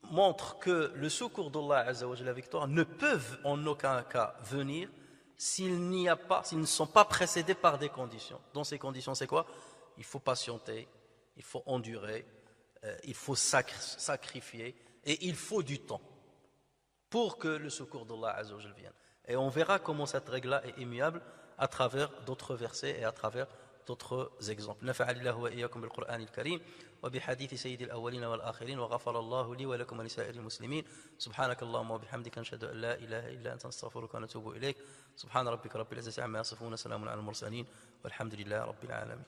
montre que le secours d'Allah Azza wa Jalla, la victoire, ne peuvent en aucun cas venir s'ils ne sont pas précédés par des conditions. Dans ces conditions, c'est quoi? Il faut patienter, il faut endurer, il faut sacrifier et il faut du temps pour que le secours d'Allah Azza wa Jalla vienne. Et on verra comment cette règle-là est immuable à travers d'autres versets et à travers d'autres exemples. Nafa'alillahu wa iyyakum bil Qur'anil Karim wa bi hadithi sayyidil awwalin wal akhirin wa ghafara Allahu li wa lakum wa li sa'iril muslimin. Subhanakallahumma wa bihamdika ashhadu an la ilaha illa anta astaghfiruka wa atubu ilayk. Subhana rabbika rabbil izzati amma yasifun wa salamun alal mursalin walhamdulillahi rabbil alamin.